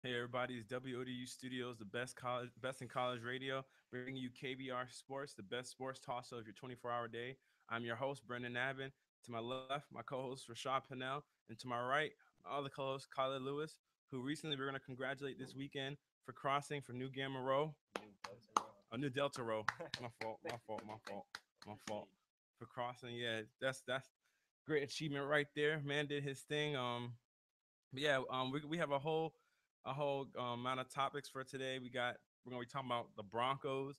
Hey everybody, it's WODU Studios, the best in college radio, bringing you KBR Sports, the best sports toss of your 24-hour day. I'm your host, Brendan Nabin. To my left, my co-host Rashad Pinnell, and to my right, my other co-host Kyler Lewis, who recently we're going to congratulate this weekend for crossing for New Gamma Row, New Delta Row. My fault, my fault, my fault, my fault for crossing. Yeah, that's great achievement right there. Man did his thing. But yeah, we have a whole amount of topics for today. We're gonna be talking about the Broncos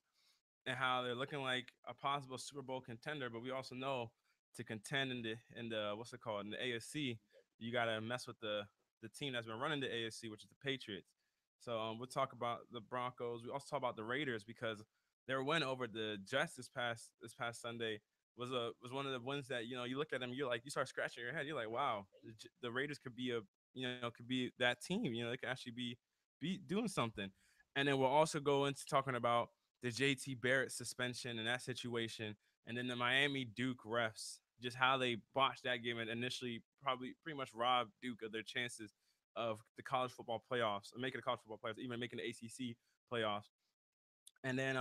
and how they're looking like a possible Super Bowl contender, but we also know to contend in the what's it called in the AFC, you gotta mess with the team that's been running the AFC, which is the Patriots. So we'll talk about the Broncos. We also talk about the Raiders because their win over the Jets this past Sunday was one of the wins that you look at them, you start scratching your head. You're like, wow, the Raiders could be could be that team. They could actually be doing something. And then we'll also go into talking about the JT Barrett suspension and that situation, and then the Miami Duke refs, just how they botched that game and initially probably pretty much robbed Duke of their chances of the college football playoffs, or making the college football playoffs, even making the ACC playoffs. And then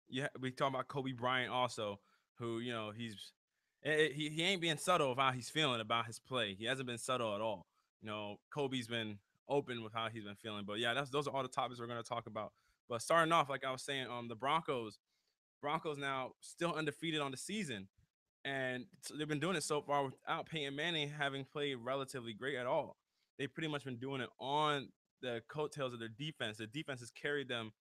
yeah, we talk about Kobe Bryant also, who he ain't being subtle of how he's feeling about his play. He hasn't been subtle at all. Kobe's been open with how he's been feeling. But yeah, those are all the topics we're going to talk about. But starting off, like I was saying, the Broncos now still undefeated on the season, and so they've been doing it so far without Peyton Manning having played relatively great at all. They've pretty much been doing it on the coattails of their defense. The defense has carried them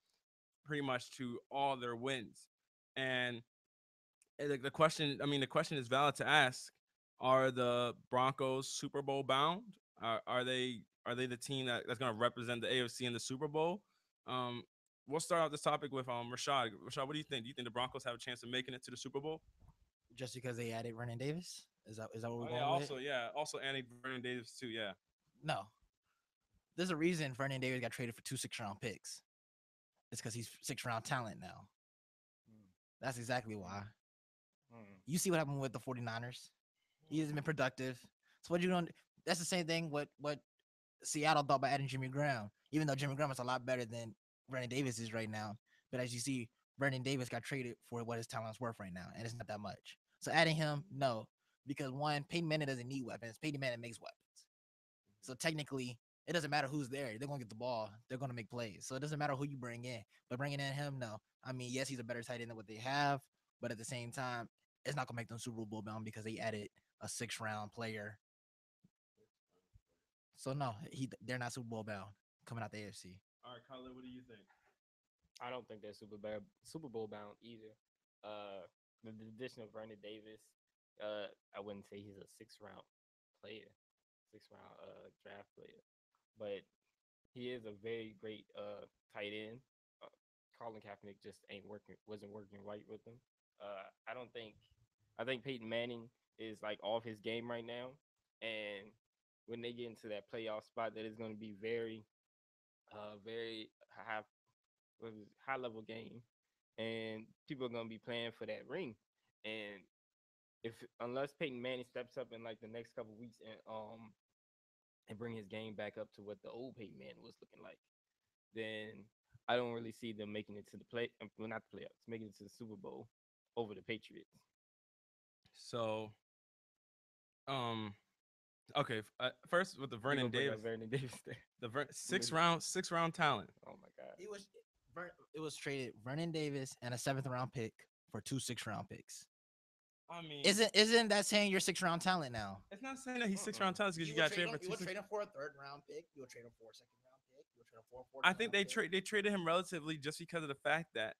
pretty much to all their wins. And the question is valid to ask: are the Broncos Super Bowl bound? Are they the team that's going to represent the AFC in the Super Bowl? Um, we'll start out this topic with Rashad. Rashad, what do you think? Do you think the Broncos have a chance of making it to the Super Bowl? Just because they added Vernon Davis? Is that what we're Oh yeah, going with? also Andy Vernon Davis too. Yeah. No. There's a reason Vernon Davis got traded for 2 6 round picks. It's because he's 6 round talent now. Mm, That's exactly why. mm, mm. You see what happened with the 49ers. He hasn't been productive. So what you gonna that's the same thing what Seattle thought by adding Jimmy Graham. Even though Jimmy Graham is a lot better than Vernon Davis is right now. But as you see, Vernon Davis got traded for what his talent's worth right now, and it's not that much. So adding him, no. Because one, Peyton Manning doesn't need weapons. Peyton Manning makes weapons. So technically, it doesn't matter who's there. They're gonna get the ball. They're gonna make plays. So it doesn't matter who you bring in. But bringing in him, no. I mean, yes, he's a better tight end than what they have, but at the same time, it's not gonna make them Super Bowl bound because they added a 6 round player. So no, they're not Super Bowl bound coming out the AFC. All right, Kyler, what do you think? I don't think they're Super Bowl bound either. The addition of Vernon Davis, I wouldn't say he's a 6 round player, 6 round draft player, but he is a very great tight end. Uh, Colin Kaepernick just wasn't working right with him. I don't think. I think Peyton Manning is like off his game right now, and when they get into that playoff spot, that is going to be very high level game, and people are going to be playing for that ring. And if unless Peyton Manning steps up in like the next couple weeks and bring his game back up to what the old Peyton Manning was looking like, then I don't really see them making it to the well, not the playoffs, making it to the Super Bowl over the Patriots. So, um, okay. First with the You Vernon gonna bring Davis, up Vernon Davis there? six round talent. Oh my God. It was traded Vernon Davis and a 7th round pick for 2 6 round picks. I mean, Isn't that saying you're 6 round talent now? it's not saying that he's six Mm-mm. round talent because you got traded for You two would six. trade him for a 3rd round pick. You would trade him for a 2nd round pick. You would trade him for a fourth I think round pick. they traded him relatively just because of the fact that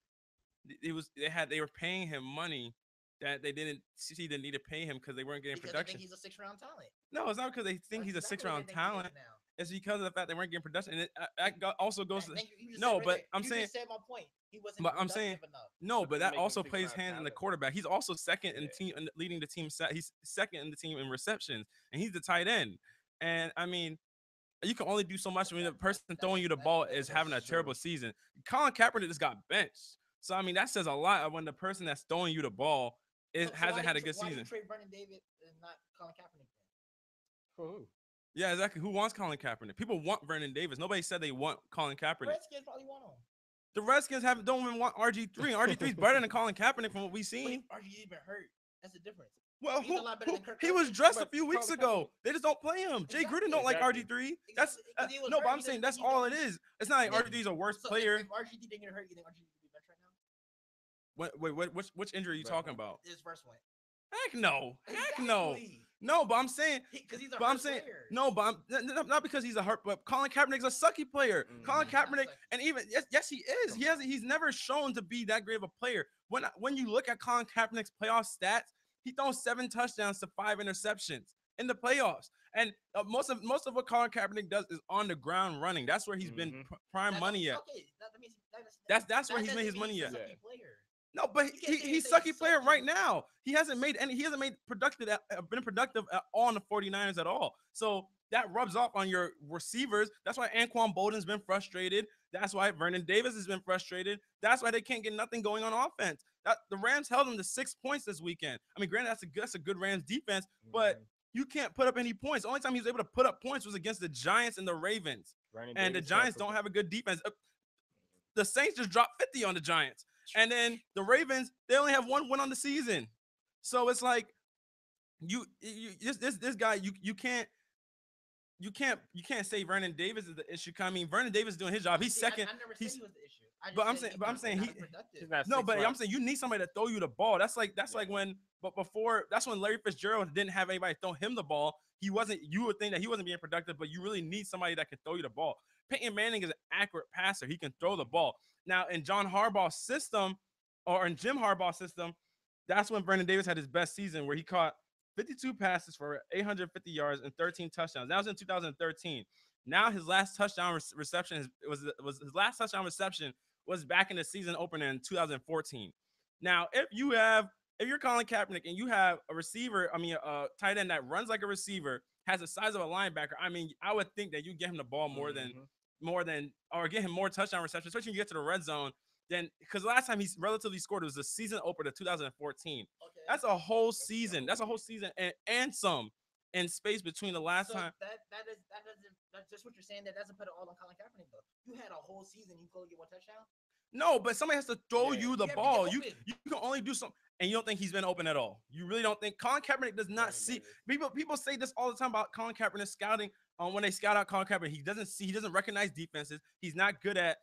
they were paying him money that they didn't see the need to pay him because they weren't getting Because they production. think he's a 6 round talent. No, it's not because they think That's he's a exactly six what they round think he is talent. now. It's because of the fact they weren't getting production, and also goes to Thank you. You just said no, right but there. I'm You saying, just said my point. He wasn't but I'm saying productive enough. no, What but does that make him also six plays round hands in the talent? quarterback. He's also second in Yeah. team and leading the team. He's second in the team in receptions, and he's the tight end. And I mean, you can only do so much when the person throwing you the ball is having a That's terrible true. season. Colin Kaepernick just got benched. So I mean that says a lot when the person that's throwing you the ball So hasn't had a good why do you season. trade Vernon Davis and not Colin Kaepernick then? For who? Yeah, exactly. Who wants Colin Kaepernick? People want Vernon Davis. Nobody said they want Colin Kaepernick. Redskins probably want him. The Redskins don't even want RG3. And RG3 is better than Colin Kaepernick from what we've But seen. RG's been hurt. That's the difference. Well, He's a lot better than Kirk he was Cousins. dressed a But few weeks Colin ago. Kaepernick- They just don't play him. Jay Exactly. Gruden don't like Exactly. RG3. That's Exactly, 'cause he was no, but hurt. I'm He saying doesn't- that's he all it doesn't- is. It's not like Yeah. RG3 is a worse So player. If RGD didn't get hurt, you think RGD would be bench right now? Wait, which injury are you Right. talking about? His first one. Heck no. Heck no. Exactly. No, but I'm saying Because he's a But I'm hurt saying player. no, but not because he's a hurt, but Colin Kaepernick's a sucky player. Colin Mhm. Kaepernick, Sucky. and even yes, he is. He's never shown to be that great of a player. When you look at Colin Kaepernick's playoff stats, he throws 7 touchdowns to 5 interceptions in the playoffs. And most of what Colin Kaepernick does is on the ground running. That's where he's been prime That money don't- at. Okay, that means That's where that he's made his doesn't mean money he's at. a Yeah. sucky player. No, but You can't say he's he's sucky player sucky. right now. He hasn't made productive been productive at all on the 49ers at all. So that rubs off on your receivers. That's why Anquan Bolden's been frustrated. That's why Vernon Davis has been frustrated. That's why they can't get nothing going on offense. The Rams held them to 6 points this weekend. I mean, granted, that's a good Rams defense, but you can't put up any points. The only time he was able to put up points was against the Giants and the Ravens. Vernon And the Davis Giants can't don't have a good defense. The Saints just dropped 50 on the Giants. And then the Ravens, they only have 1 win on the season. So it's like this guy, you can't say Vernon Davis is the issue. I mean, Vernon Davis is doing his job. He's second. I never said he was the issue. I just But I'm said saying he's he- not productive. He's not No, six but I'm rounds. saying you need somebody to throw you the ball. That's like Yeah. when, but before that's when Larry Fitzgerald didn't have anybody throw him the ball. He wasn't. You would think that he wasn't being productive, but you really need somebody that can throw you the ball. Peyton Manning is an accurate passer. He can throw the ball. Now in John Harbaugh's system, or in Jim Harbaugh's system, that's when Vernon Davis had his best season, where he caught 52 passes for 850 yards and 13 touchdowns. That was in 2013. Now his last touchdown reception was his last touchdown reception was back in the season opener in 2014. Now, if you're Colin Kaepernick and you have a receiver, a tight end that runs like a receiver, has the size of a linebacker, I mean, I would think that you get him the ball more than or get him more touchdown receptions, especially when you get to the red zone. Then, because last time he's relatively scored, it was the season opener 2014. Okay. That's a whole season. That's a whole season and some in space between the last time. That's just what you're saying. That doesn't put it all on Colin Kaepernick though. You had a whole season. You could get 1 touchdown. No, but somebody has to throw Yeah. you the You have to ball. get You open. can only do something, and you don't think he's been open at all. You really don't think Colin Kaepernick does not Vernon see Davis. people say this all the time about Colin Kaepernick scouting. When they scout out Colin Kaepernick, he doesn't recognize defenses. He's not good at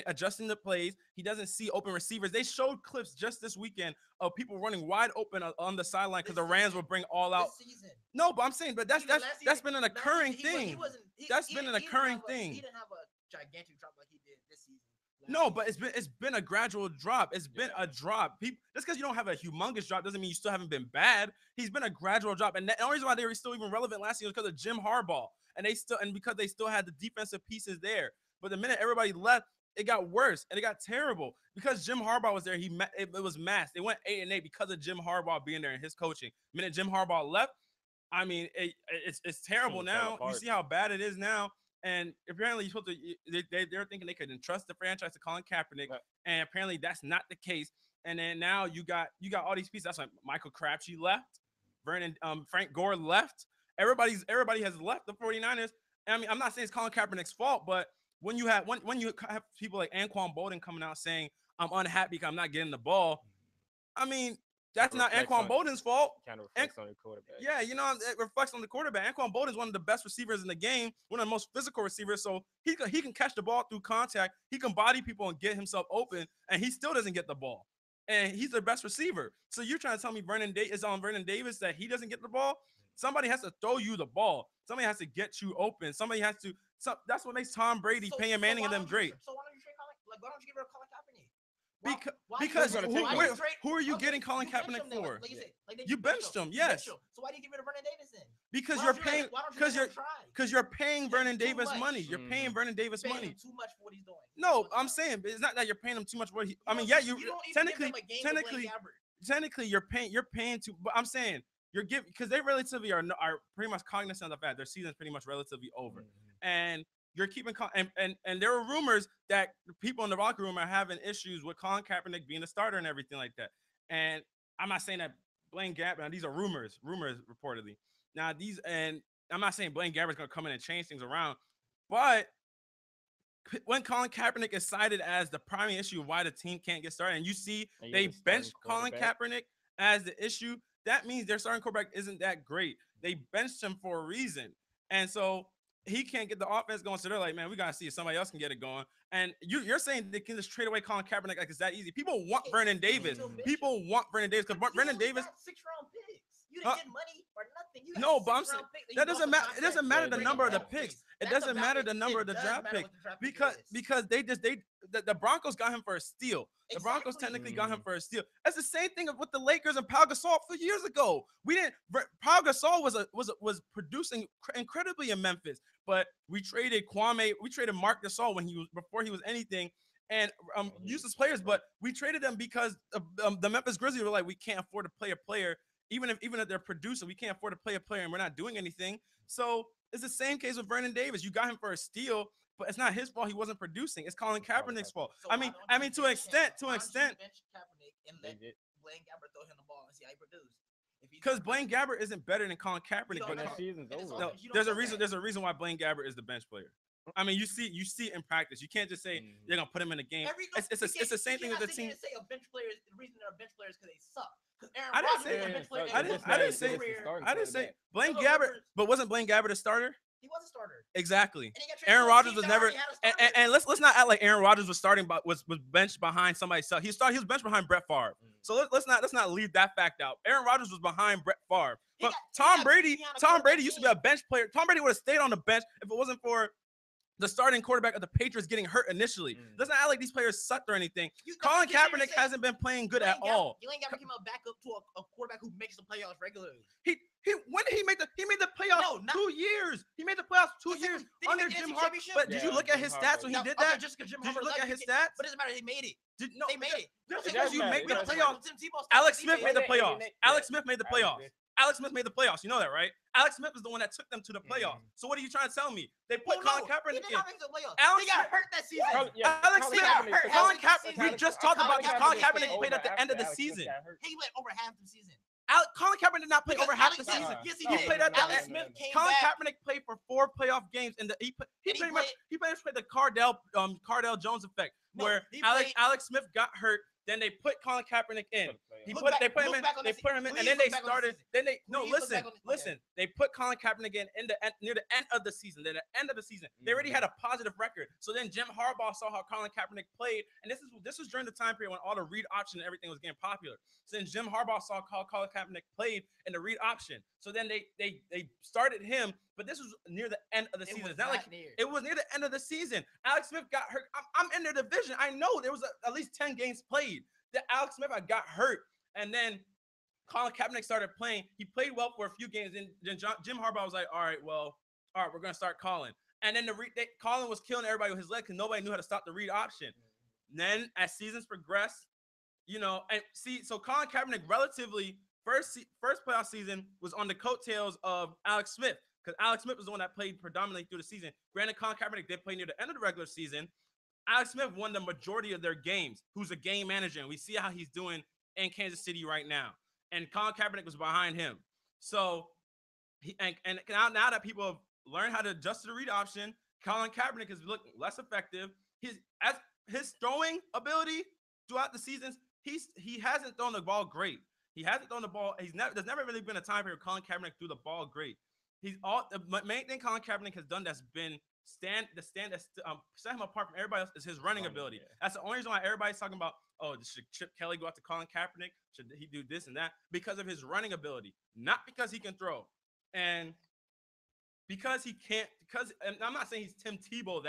adjusting the plays. He doesn't see open receivers. They showed clips just this weekend of people running wide open on the sideline because the Rams will bring all out. This season. No, but I'm saying, but that's Even last that's season- been an last occurring season, he thing. wasn't- That's he been an didn't occurring have a- thing. He didn't have a gigantic drop like he did this season. last No, season. but it's been a gradual drop. It's been a drop. Just because you don't have a humongous drop doesn't mean you still haven't been bad. He's been a gradual drop, and the only reason why they were still even relevant last year was because of Jim Harbaugh, and because they still had the defensive pieces there. But the minute everybody left, it got worse and it got terrible because Jim Harbaugh was there. It was masked. They went 8-8 because of Jim Harbaugh being there and his coaching. The minute Jim Harbaugh left, I mean, it's terrible Team fell now. You apart. see how bad it is now. And apparently, you're supposed to. They're thinking they could entrust the franchise to Colin Kaepernick, Right. and apparently that's not the case. And then now you got all these pieces. That's like Michael Crabtree left, Frank Gore left. Everybody has left the 49ers. And I mean, I'm not saying it's Colin Kaepernick's fault, but when you have people like Anquan Bolden coming out saying I'm unhappy because I'm not getting the ball, I mean, that's not Reflects Anquan on- Bolden's fault. Kind of reflects on the quarterback. Yeah, it reflects on the quarterback. Anquan Bolden is one of the best receivers in the game, one of the most physical receivers. So he can catch the ball through contact. He can body people and get himself open, and he still doesn't get the ball. And he's their best receiver. So you're trying to tell me it's on Vernon Davis that he doesn't get the ball? Somebody has to throw you the ball. Somebody has to get you open. Somebody has to. That's what makes Tom Brady, Peyton Manning, and them great. So why don't you trade Colin? Like, why don't you get rid of Colin Kaepernick? Because gonna take him? who are you getting Colin Kaepernick for? You benched him, yes. So why do you get rid of Vernon Davis then? Because Why you're don't you let paying him- why don't you because let you're him try? because you're paying Vernon Too Davis much. money. You're paying Vernon Davis Paying money. him too much for what he's doing. No, I'm saying but it's not that you're paying him too much. I mean, yeah, you don't even technically give them a game to play technically Gabbert. technically you're paying too. But I'm saying you're giving because they relatively are pretty much cognizant of the fact their season's pretty much relatively over, and you're keeping and there are rumors that people in the locker room are having issues with Colin Kaepernick being the starter and everything like that. And I'm not saying that Blaine Gabbert. Now these are rumors reportedly. Now I'm not saying Blaine Gabbert's gonna come in and change things around, but when Colin Kaepernick is cited as the primary issue of why the team can't get started, and you see And you're they the starting benched Colin quarterback. Kaepernick as the issue, that means their starting quarterback isn't that great. They benched him for a reason. And so he can't get the offense going. So they're like, man, we got to see if somebody else can get it going. And you're saying they can just trade away Colin Kaepernick like it's that easy. People want Vernon Davis. People want Vernon Davis because Vernon Davis. 6-round picks. You didn't get money or nothing. You No, but I'm saying that doesn't matter. It doesn't matter the number of the picks. It doesn't matter the number of the draft picks because the Broncos got him for a steal. The Broncos technically got him for a steal. That's the same thing with the Lakers and Pau Gasol for years ago. Pau Gasol was producing incredibly in Memphis, but we traded Mark Gasol before he was anything. And useless players, but we traded them because the Memphis Grizzlies were like, we can't afford to play a player. Even if they're producing, we can't afford to play a player and we're not doing anything. So it's the same case with Vernon Davis. You got him for a steal, but it's not his fault he wasn't producing. It's Colin Kaepernick's fault. So I mean, to an extent. Bench Kaepernick and let Blaine Gabbert throw him the ball and see how he produces. Because Blaine Gabbert isn't better than Colin Kaepernick. But that season's over. No, there's a reason why Blaine Gabbert is the bench player. I mean, you see it in practice. You can't just say they're gonna put him in a game. It's the same thing with the team. Say a bench player is the reason they're a bench player is because they suck. I didn't say Blaine Gabbert, but wasn't Blaine Gabbert a starter? He was a starter. Exactly. Aaron Rodgers was never. And let's not act like Aaron Rodgers was starting, but was benched behind somebody else. He was benched behind Brett Favre. So let's not leave that fact out. Aaron Rodgers was behind Brett Favre. But Tom Brady used to be a bench player. Tom Brady would have stayed on the bench if it wasn't for the starting quarterback of the Patriots getting hurt initially. Doesn't act like these players sucked or anything. Colin Kaepernick hasn't been playing good at all. You ain't got to give him a backup to a quarterback who makes the playoffs regularly. When did he make the playoffs? No, 2 years. He made the playoffs 2 years under Jim Harbaugh. But did you look at his stats when he did that? Did you look at his stats? But it doesn't matter. They made it. They made it. Just because you make the playoffs. Alex Smith made the playoffs. Alex Smith made the playoffs. Alex Smith made the playoffs. You know that, right? Alex Smith is the one that took them to the playoffs. So what are you trying to tell me? They put Colin Kaepernick in. They got hurt that season. Alex Smith, Colin Kaepernick. We just talked about this. Colin Kaepernick played at the end of the season. He went over half the season. Colin Kaepernick did not play over half the season. Yes, he did. played at the end. Colin Kaepernick played for 4 playoff games, and he pretty much played the Cardell Jones effect, where Alex Smith got hurt. Then they put Colin Kaepernick in. They put him in, and then they started. Listen. They put Colin Kaepernick in near the end of the season. Then the end of the season, they already had a positive record. So then Jim Harbaugh saw how Colin Kaepernick played, and this was during the time period when all the read option and everything was getting popular. So then Jim Harbaugh saw how Colin Kaepernick played in the read option. So then they started him, but this was near the end of the season. It's not like it was near the end of the season. Alex Smith got hurt. I'm in their division. I know there was at least 10 games played that Alex Smith got hurt, and then Colin Kaepernick started playing. He played well for a few games, and then Jim Harbaugh was like, all right, we're going to start Colin. And then Colin was killing everybody with his leg because nobody knew how to stop the read option. And then as seasons progressed, so Colin Kaepernick relatively first playoff season was on the coattails of Alex Smith, because Alex Smith was the one that played predominantly through the season. Granted, Colin Kaepernick did play near the end of the regular season. Alex Smith won the majority of their games, who's a game manager, and we see how he's doing in Kansas City right now. And Colin Kaepernick was behind him. So, now that people have learned how to adjust to the read option, Colin Kaepernick has looked less effective. His throwing ability throughout the seasons, he hasn't thrown the ball great. He hasn't thrown the ball. There's never really been a time period Colin Kaepernick threw the ball great. The main thing Colin Kaepernick has done that's been set him apart from everybody else is his running ability. Yeah. That's the only reason why everybody's talking about, should Chip Kelly go out to Colin Kaepernick? Should he do this and that? Because of his running ability, not because he can throw. And because he can't, and I'm not saying he's Tim Tebow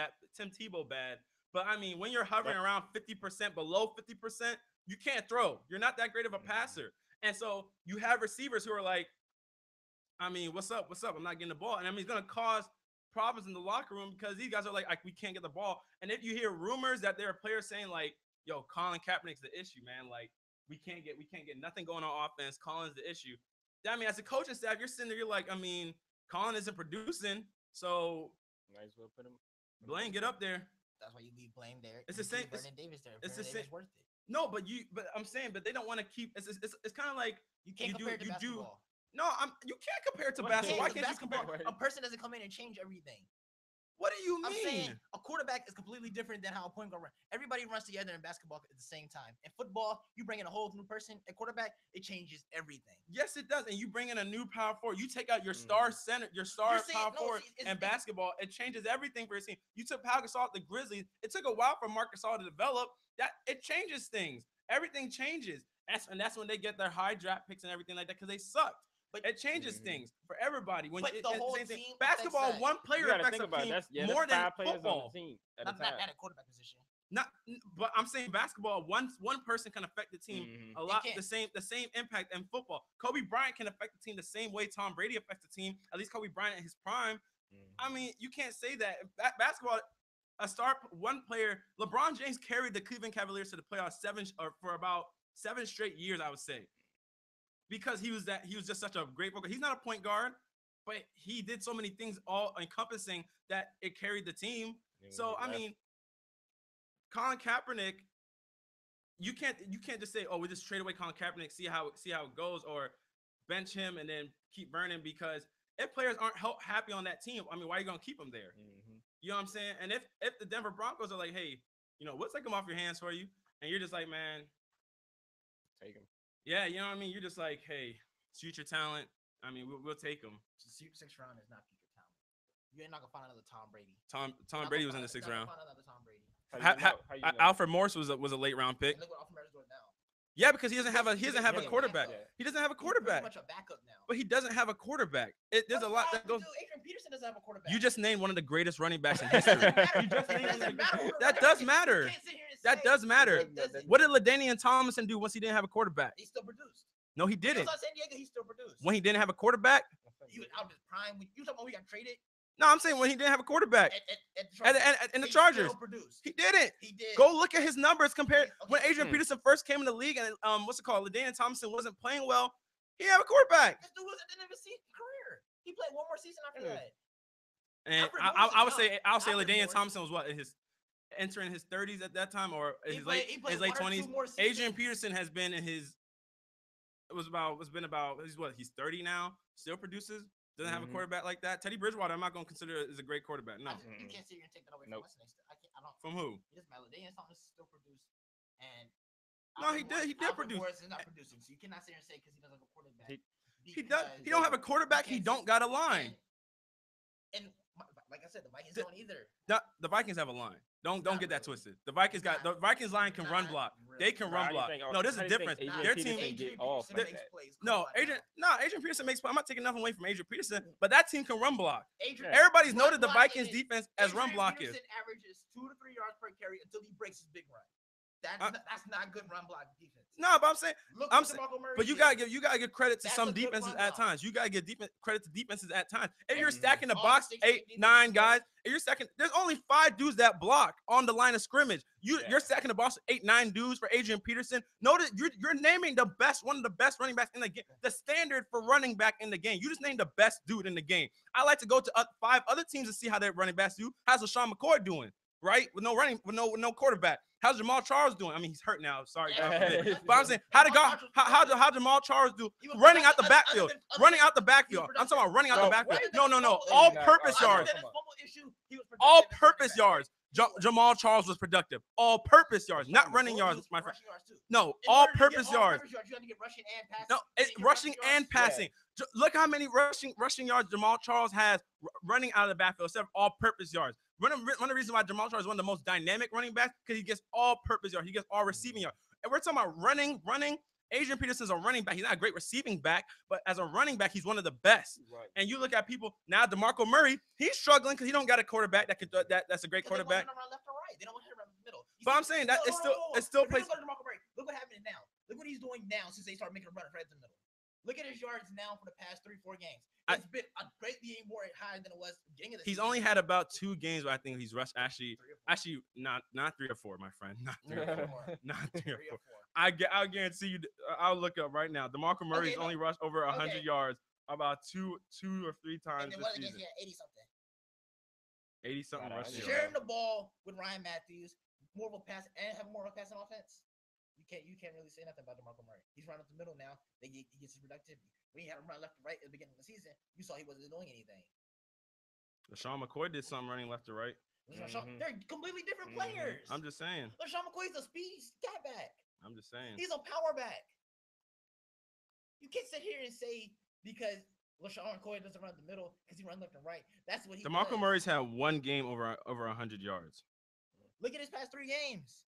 bad, but I mean, when you're hovering around 50%, below 50%, you can't throw. You're not that great of a passer. And so you have receivers who are like, I mean, what's up? I'm not getting the ball. And I mean, it's going to cause problems in the locker room because these guys are like, we can't get the ball. And if you hear rumors that there are players saying like, yo, Colin Kaepernick's the issue, man. Like, we can't get nothing going on offense. Colin's the issue. I mean, as a coaching staff, you're sitting there, you're like, I mean, Colin isn't producing, so might as well put him. Blaine, get up there. That's why you leave Blaine there. It's the same. Vernon Davis there. It's the same. Worth it. No, but I'm saying, but they don't want to keep. It's kind of like you can't compare it to basketball. No, you can't compare it to Why basketball. Why can't, can't you compare? basketball, a person doesn't come in and change everything. What do you mean? I'm saying a quarterback is completely different than how a point guard runs. Everybody runs together in basketball at the same time. In football, you bring in a whole new person. A quarterback, it changes everything. Yes, it does. And you bring in a new power forward. You take out your star center, your star power forward, and basketball. It changes everything for your team. You took Pau Gasol at the Grizzlies. It took a while for Marc Gasol to develop. That it changes things. Everything changes. That's when they get their high draft picks and everything like that because they sucked. But it changes things for everybody. When the whole team basketball, one player affects a team more than football. Not at quarterback position. But I'm saying basketball, one person can affect the team a lot. The same impact in football. Kobe Bryant can affect the team the same way Tom Brady affects the team. At least Kobe Bryant in his prime. I mean, you can't say that basketball. One player, LeBron James carried the Cleveland Cavaliers to the playoffs for about 7 straight years, I would say. Because he was just such a great football. He's not a point guard, but he did so many things all encompassing that it carried the team. So I mean, Colin Kaepernick, you can't just say, oh, we just trade away Colin Kaepernick, see how it goes, or bench him and then keep burning, because if players aren't happy on that team, I mean, why are you gonna keep them there? You know what I'm saying? And if the Denver Broncos are like, hey, we'll take him off your hands for you, and you're just like, man, take him. Yeah, you know what I mean? You're just like, hey, future talent. I mean, we'll take him. 6th round is not future talent. You're not gonna find another Tom Brady. Tom Brady was in the 6th round. Find another Tom Brady. Alfred Morris was a late round pick. And look what Alfred Morris is doing now. Yeah, because he doesn't have a quarterback. He doesn't have a quarterback. He's pretty much a backup now. But he doesn't have a quarterback. There's a lot that goes. Adrian Peterson doesn't have a quarterback. You just named one of the greatest running backs in history. That does matter. That does matter. What did LaDainian Tomlinson do once he didn't have a quarterback? He still produced. No, he didn't. He was on San Diego. He still produced. When he didn't have a quarterback? He was out of his prime. You talking about when he got traded? No, I'm saying when he didn't have a quarterback. And the Chargers. He didn't. He did. Go look at his numbers compared when Adrian Peterson first came in the league and LaDainian Tomlinson wasn't playing well. He didn't have a quarterback. This dude was at the end of his career. He played one more season after that. And I would say LaDainian Tomlinson was entering his 30s at that time, or his late 20s. Adrian Peterson has been in his. He's 30 now, still produces. Doesn't have a quarterback like that. Teddy Bridgewater, I'm not going to consider as a great quarterback. No. You can't sit here and take that away from us. I don't. From who? It doesn't matter. LaDainian Tomlinson still produced, and no, he did produce. Morris is not producing, so you cannot sit here and say because he doesn't have a quarterback. He does. He don't have a quarterback. He don't got a line. And like I said, the Vikings don't either. The Vikings have a line. Don't get that twisted. The Vikings line can run block. They can run block. No, there's a difference. Their team. Adrian Peterson makes play. I'm not taking nothing away from Adrian Peterson, but that team can run block. Everybody's noted the Vikings defense as run block is. Adrian Peterson averages 2 to 3 yards per carry until he breaks his big run. That's not good run block defense. No, but I'm saying, but you gotta give credit to some defenses at times. You gotta give credit to defenses at times. If you're stacking the box 8, 9 guys, if you're stacking, there's only 5 dudes that block on the line of scrimmage. You're stacking the box 8, 9 dudes for Adrian Peterson. Notice you're naming one of the best running backs in the game. The standard for running back in the game. You just named the best dude in the game. I like to go to 5 other teams to see how their running backs do. How's LaShawn McCoy doing? Right, with no quarterback. How's Jamal Charles doing? I mean, he's hurt now. Sorry, but I'm saying, how Jamal Charles do running out the backfield? Running out the backfield. I'm talking about running out the backfield. No. All-purpose yards. All-purpose yards. Jamal Charles was productive. All-purpose yards, not running yards, my friend. No, all-purpose yards. No, it's rushing and passing. Look how many rushing yards Jamal Charles has running out of the backfield, except all-purpose yards. One of the reasons why Jamal Charles is one of the most dynamic running backs because he gets all-purpose yards. He gets all receiving yards. And we're talking about running. Adrian Peterson's a running back. He's not a great receiving back, but as a running back, he's one of the best. Right. And you look at people now. DeMarco Murray, he's struggling because he don't got a quarterback that's a great quarterback. They don't want him to run left or right. They don't want him to run in the middle. But I'm saying that it still plays. Look what happened now. Look what he's doing now since they started making a run right in the middle. Look at his yards now for the past 3-4 games. It's been a greatly more higher than it was at the beginning of the season. He's only had about 2 games where I think he's rushed. Actually, not 3 or 4, my friend. Not 3 or 4. Not 3 or 4. I'll guarantee you. I'll look up right now. DeMarco Murray's only rushed over 100 yards about 2 or 3 times this season. He had 80-something. 80-something rushing. Sharing the ball with Ryan Matthews, more of a pass and have more of a passing offense. You can't really say nothing about DeMarco Murray. He's running up the middle now. He gets his productivity. When he had him run left to right at the beginning of the season, you saw he wasn't doing anything. LaShawn McCoy did something running left to right. They're completely different players. I'm just saying. LaShawn McCoy's a speed scat back. I'm just saying. He's a power back. You can't sit here and say because LaShawn McCoy doesn't run the middle because he runs left and right. That's what he DeMarco does. Murray's had one game over 100 yards. Look at his past 3 games.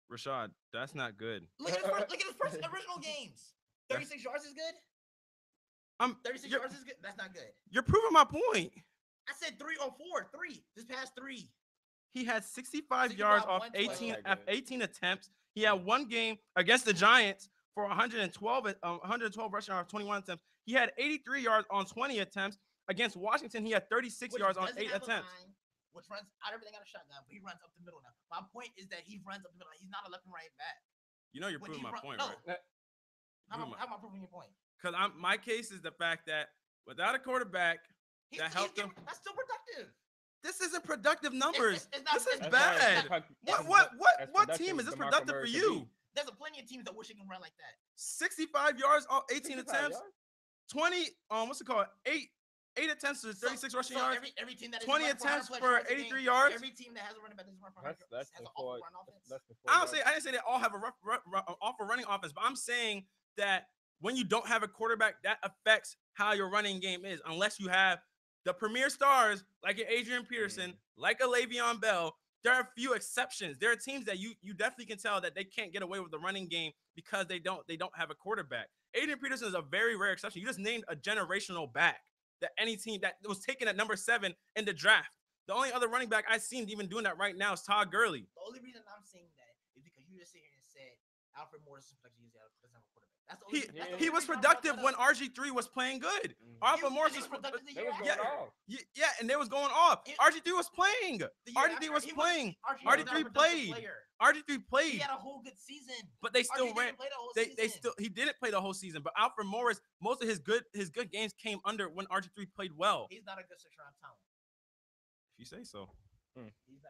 Rashad, that's not good. Look at his first original games. 36 yards is good. 36 yards is good. That's not good. You're proving my point. I said 3 or 4. 3. This past 3. He had 65 yards off 112. 18 attempts. He had one game against the Giants for 112 rushing yards, 21 attempts. He had 83 yards on 20 attempts. Against Washington, he had 36 yards on 8 attempts. Which runs out everything out of shotgun, but he runs up the middle now. My point is that he runs up the middle. He's not a left and right back. You know you're proving my point, no. right? How am I proving your point? Because my case is the fact that without a quarterback that helped him, that's still productive. this isn't productive numbers. It's not, this is it's bad. What team is this productive for you? There's plenty of teams that wish they can run like that. 65 yards off 18 attempts. 20 what's it called? 8 attempts to 36 rushing yards. Every team that 20 attempts for 83 yards. Every team that has a running back that's run for 100 That's has an awful run offense. I didn't say they all have a awful running offense, but I'm saying that when you don't have a quarterback, that affects how your running game is. Unless you have the premier stars like an Adrian Peterson, like a Le'Veon Bell, there are a few exceptions. There are teams that you definitely can tell that they can't get away with the running game because they don't have a quarterback. Adrian Peterson is a very rare exception. You just named a generational back that any team that was taken at number 7 in the draft. The only other running back I've seen even doing that right now is Todd Gurley. The only reason I'm saying that is because you just sit here and said Alfred Morris is productive doesn't have a quarterback. That's the only, he was productive when RG3 was playing good. Alfred Morris was productive. Yeah, and they was going off. RG3 was playing. RG3 was playing. RG3 played. RG3 played. He had a whole good season, but they still ran. He didn't play the whole season. But Alfred Morris, most of his good games came under when RG3 played well. He's not a good 6th round talent. If you say so.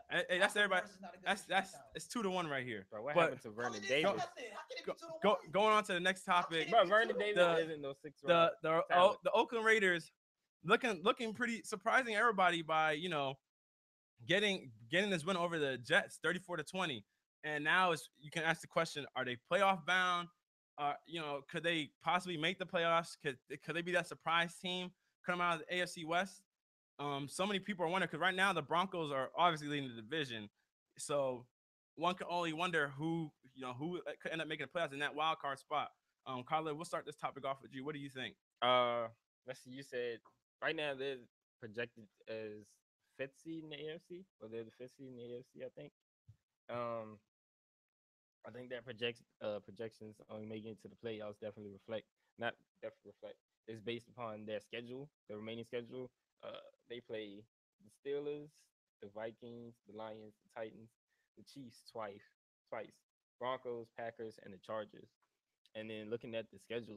Hey, that's everybody. That's it's 2-1 right here. Bro, what happened to Vernon Davis? Going on to the next topic. Bro, Vernon Davis isn't no 6th round. The Oakland Raiders looking pretty surprising everybody by getting this win over the Jets 34-20. And now you can ask the question: are they playoff bound? Could they possibly make the playoffs? Could they be that surprise team coming out of the AFC West? So many people are wondering because right now the Broncos are obviously leading the division, so one can only wonder who could end up making the playoffs in that wild card spot. Khaled, we'll start this topic off with you. What do you think? Let's see. You said right now they're projected as 5th seed in the AFC, or they're the 5th seed in the AFC, I think. I think their projections on making it to the playoffs definitely is based upon their schedule, the remaining schedule. They play the Steelers, the Vikings, the Lions, the Titans, the Chiefs twice, Broncos, Packers, and the Chargers. And then looking at the schedule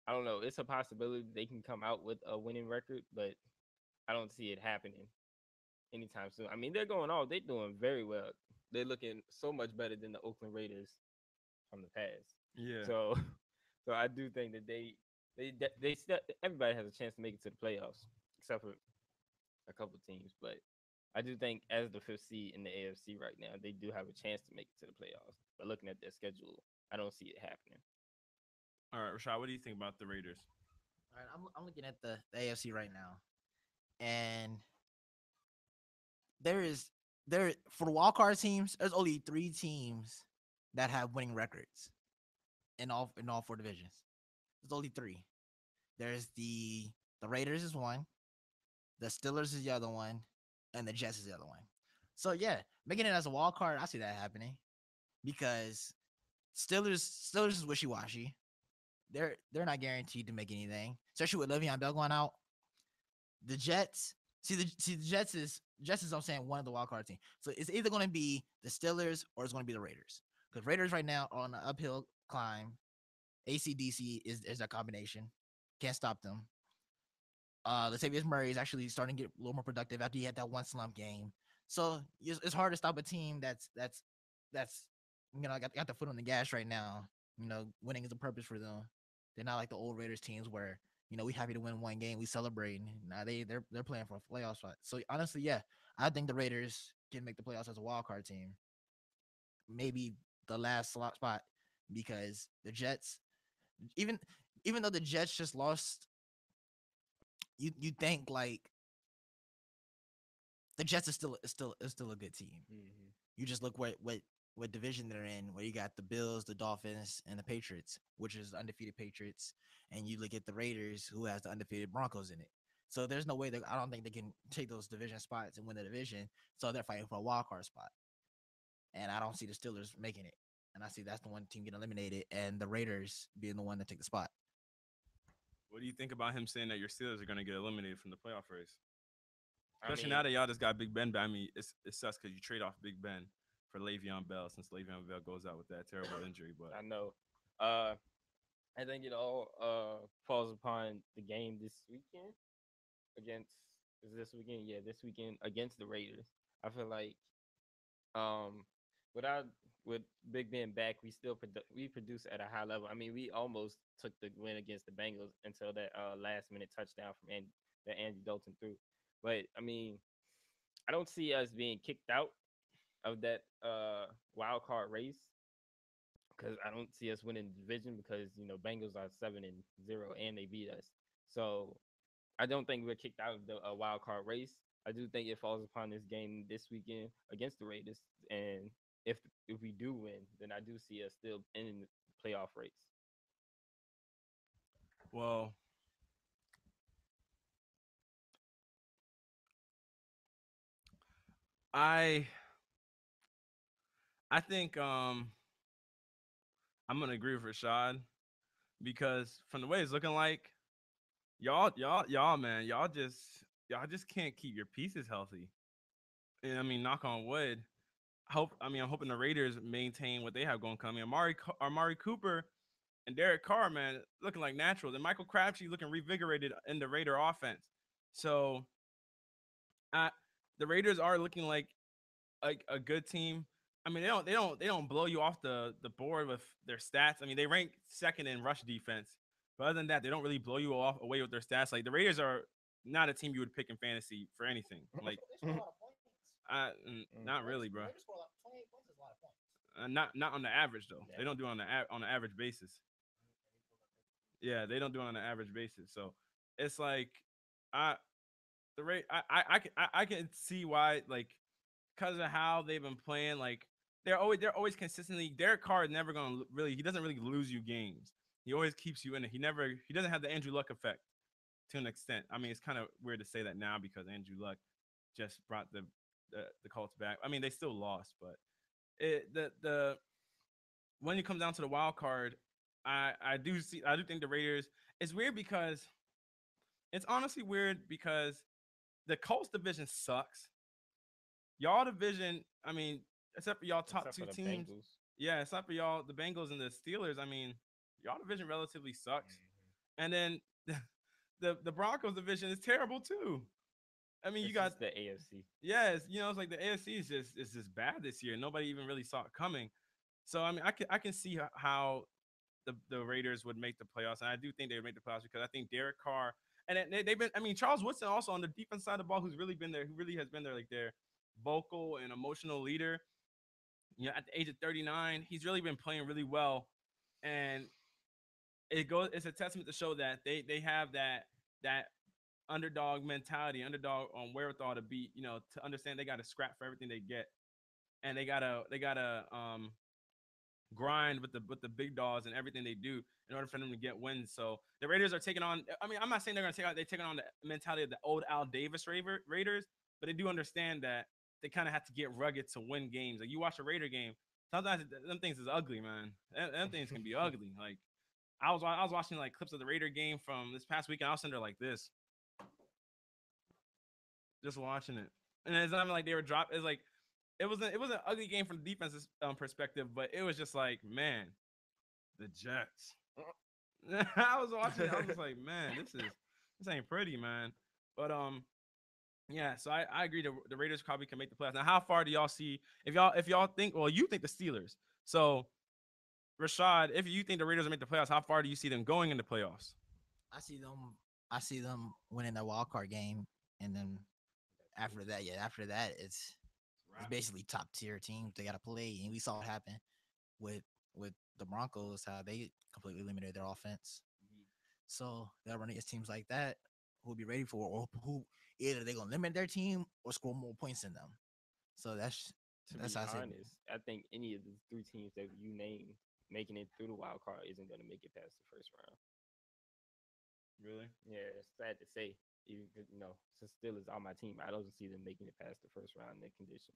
I don't know, it's a possibility they can come out with a winning record, but I don't see it happening anytime soon. I mean, they're doing very well. They're looking so much better than the Oakland Raiders from the past. Yeah. So I do think that they still, everybody has a chance to make it to the playoffs, except for a couple teams. But I do think as the 5th seed in the AFC right now, they do have a chance to make it to the playoffs. But looking at their schedule, I don't see it happening. All right, Rashad, what do you think about the Raiders? All right, I'm looking at the AFC right now, and for the wild card teams, there's only 3 teams that have winning records in all 4 divisions. There's only 3. There's the Raiders is one, the Steelers is the other one, and the Jets is the other one. So yeah, making it as a wild card, I see that happening because Steelers is wishy washy. They're not guaranteed to make anything, especially with Le'Veon Bell going out. The Jets, the Jets is I'm saying one of the wild card teams. So it's either going to be the Steelers or it's going to be the Raiders because Raiders right now are on an uphill climb. ACDC is a combination. Can't stop them. Latavius Murray is actually starting to get a little more productive after he had that one slump game. So it's hard to stop a team that's got the foot on the gas right now. Winning is a purpose for them. They're not like the old Raiders teams where we happy to win one game, we celebrate. Now they're playing for a playoff spot. So honestly, yeah, I think the Raiders can make the playoffs as a wild card team. Maybe the last slot spot because the Jets, even even though the Jets just lost, you think like the Jets is still a good team. Mm-hmm. You just look what division they're in, where you got the Bills, the Dolphins, and the Patriots, which is the undefeated Patriots, and you look at the Raiders, who has the undefeated Broncos in it. So there's no way that I don't think they can take those division spots and win the division. So they're fighting for a wild card spot, and I don't see the Steelers making it. And I see that's the one team getting eliminated, and the Raiders being the one that take the spot. What do you think about him saying that your Steelers are going to get eliminated from the playoff race? I Especially mean, now that y'all just got Big Ben back. I mean, it sucks because you trade off Big Ben for Le'Veon Bell since Le'Veon Bell goes out with that terrible injury. But I know. Uh, I think it all falls upon the game this weekend against is this weekend? Yeah, this weekend against the Raiders. I feel like um without with Big Ben back, we produce at a high level. I mean, we almost took the win against the Bengals until that last minute touchdown from that Andy Dalton threw. But I mean, I don't see us being kicked out of that wild card race because I don't see us winning the division because Bengals are 7-0 and they beat us. So I don't think we're kicked out of the wild card race. I do think it falls upon this game this weekend against the Raiders, and if if we do win, then I do see us still in the playoff race. well, I I think I'm gonna agree with Rashad because from the way it's looking like y'all man y'all just can't keep your pieces healthy. And I mean, knock on wood. I'm hoping the Raiders maintain what they have going coming. Amari Cooper and Derek Carr, man, looking like naturals, and Michael Crabtree looking revigorated in the Raider offense. So, I, the Raiders are looking like a good team. I mean, they don't blow you off the board with their stats. I mean, they rank second in rush defense, but other than that, they don't really blow you off away with their stats. Like the Raiders are not a team you would pick in fantasy for anything. Like, They score a lot of points. not really, bro. Raiders score 28 points is a lot of points. Not on the average though. They Yeah. don't do it on the average basis. Yeah, they don't do it on an average basis. So it's like I the rate I can see why, like, because of how they've been playing. Like they're always consistently. Derek Carr is never gonna really, he doesn't really lose you games. He always keeps you in it. He doesn't have the Andrew Luck effect to an extent. I mean, it's kind of weird to say that now because Andrew Luck just brought the Colts back. I mean, they still lost, but the when it comes down to the wild card, I do think the Raiders. It's weird because it's honestly weird because the Colts division sucks. Y'all division, I mean, except for y'all top Except two for the teams, Bengals. yeah, except for y'all, the Bengals and the Steelers. I mean, y'all division relatively sucks. And then the Broncos division is terrible too. I mean, you It's got, just the AFC. yes, it's like the AFC is just bad this year. Nobody even really saw it coming. So I mean, I can see how the Raiders would make the playoffs, and I do think they would make the playoffs because I think Derek Carr and they've been. I mean, Charles Woodson also on the defense side of the ball, who's really been there, who really has been there, like their vocal and emotional leader. At the age of 39, he's really been playing really well, and It's a testament to show that they have that underdog mentality, underdog on wherewithal to be, to understand they got to scrap for everything they get, and they gotta grind with the big dogs and everything they do in order for them to get wins. So the Raiders are taking on. I mean, I'm not saying they're taking on the mentality of the old Al Davis Raiders, but they do understand that they kind of have to get rugged to win games. Like you watch a Raider game, sometimes them things is ugly, man. Them things can be ugly. Like I was watching like clips of the Raider game from this past weekend. I was sitting there like this, just watching it, and it's not even like they were dropped. It's like it was an ugly game from the defense's perspective, but it was just like, man, the Jets. I was watching it. I was just like, man, this ain't pretty, man. But yeah. So I agree. The Raiders probably can make the playoffs. Now, how far do y'all see? If y'all think, well, you think the Steelers. So, Rashad, if you think the Raiders will make the playoffs, how far do you see them going in the playoffs? I see them. I see them winning the wild card game, and then after that, it's basically top tier teams they got to play, and we saw what happened with with the Broncos, how they completely limited their offense. So they'll run against teams like that who'll be ready for, or who either they're gonna limit their team or score more points in them. So To that's be how I say. honest, I think any of the three teams that you named making it through the wild card isn't going to make it past the first round. Really? Yeah, it's sad to say. Even since Steelers are my team, I don't see them making it past the first round in that condition.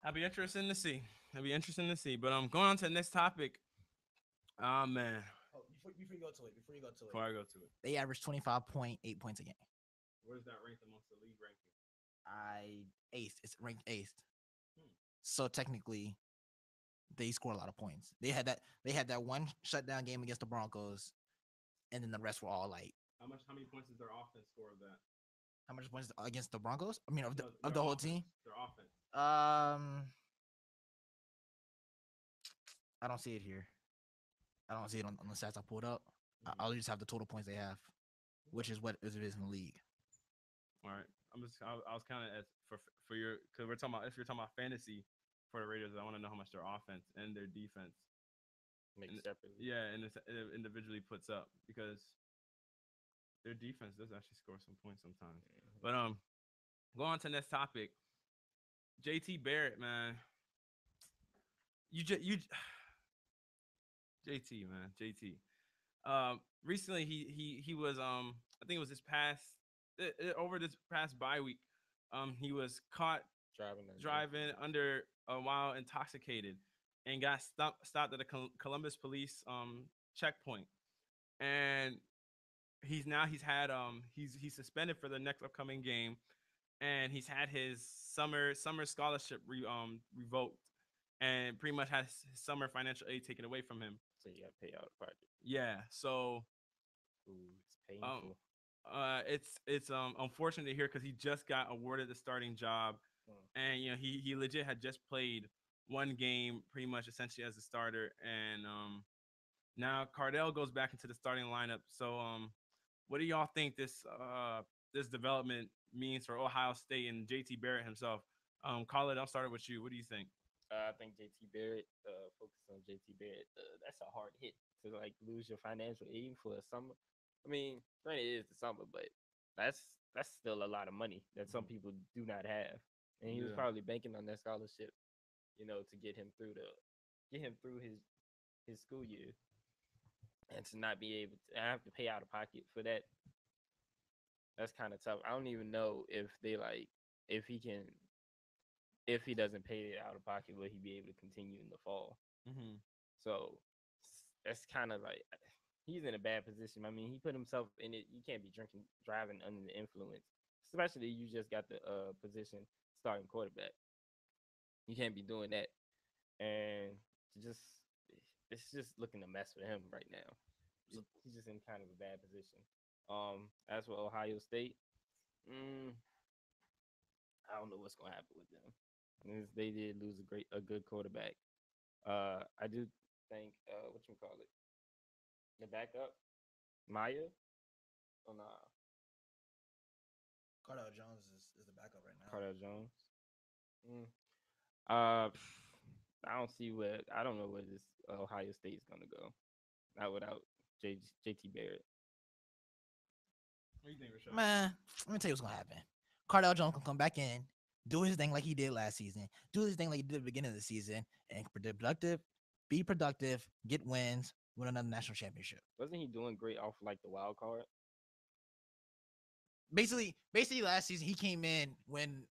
I'll be interesting to see. I'll be interesting to see. But going on to the next topic. Oh man. Oh, before you go to it, Before I go to it, they average 25.8 points a game. where does that rank amongst the league ranking? Eighth. It's ranked eighth. Hmm. So technically, they score a lot of points. They had that one shutdown game against the Broncos, and then the rest were all like. How many points is their offense score of that? How much points against the Broncos? I mean, of No, the their whole offense. team. Their offense. I don't see it here. I don't see it on the stats I pulled up. I'll just have the total points they have, which is what it is in the league. All right. I was kind of for your, because we're talking about, if you're talking about fantasy for the Raiders, I want to know how much their offense and their defense Separately. Yeah, and it individually puts up, because their defense does actually score some points sometimes. Mm-hmm. But go on to the next topic. JT Barrett, man. You JT, man, JT. Recently he was I think it was this past over this past bye week. He was caught driving under while intoxicated, and got stopped at a Columbus police checkpoint, and he's suspended for the next upcoming game, and he's had his summer scholarship revoked, and pretty much has his summer financial aid taken away from him. So you got to pay out of pocket. Yeah, so it's painful. It's unfortunate to hear, because he just got awarded the starting job, and he legit had just played one game, pretty much essentially as a starter, and now Cardell goes back into the starting lineup. So what do y'all think this development means for Ohio State and JT Barrett himself? Khalid, I'll start with you. What do you think? I think JT Barrett, focus on JT Barrett. That's a hard hit to lose your financial aid for a summer. I mean, granted it is the summer, but that's still a lot of money that some people do not have. And he was probably banking on that scholarship, to get him through his school year. And to not be able to have to pay out of pocket for that, that's kind of tough. I don't even know if if he doesn't pay it out of pocket, will he be able to continue in the fall? Mm-hmm. So that's kind of like, he's in a bad position. I mean, he put himself in it. You can't be driving under the influence, especially you just got the position starting quarterback. You can't be doing that, and it's just looking a mess for him right now. He's just in kind of a bad position. As for Ohio State, I don't know what's gonna happen with them. They did lose a good quarterback. I do think whatchamacallit, the backup, Maya, or nah, Cardell Jones is the backup right now. Cardell Jones. I don't know where this Ohio State is gonna go. Not without JT Barrett. What do you think, Rashad? Man, let me tell you what's gonna happen. Cardell Jones can come back in, do his thing like he did last season, do his thing like he did at the beginning of the season, and be productive, get wins, win another national championship. Wasn't he doing great off the wild card? Basically last season he came in when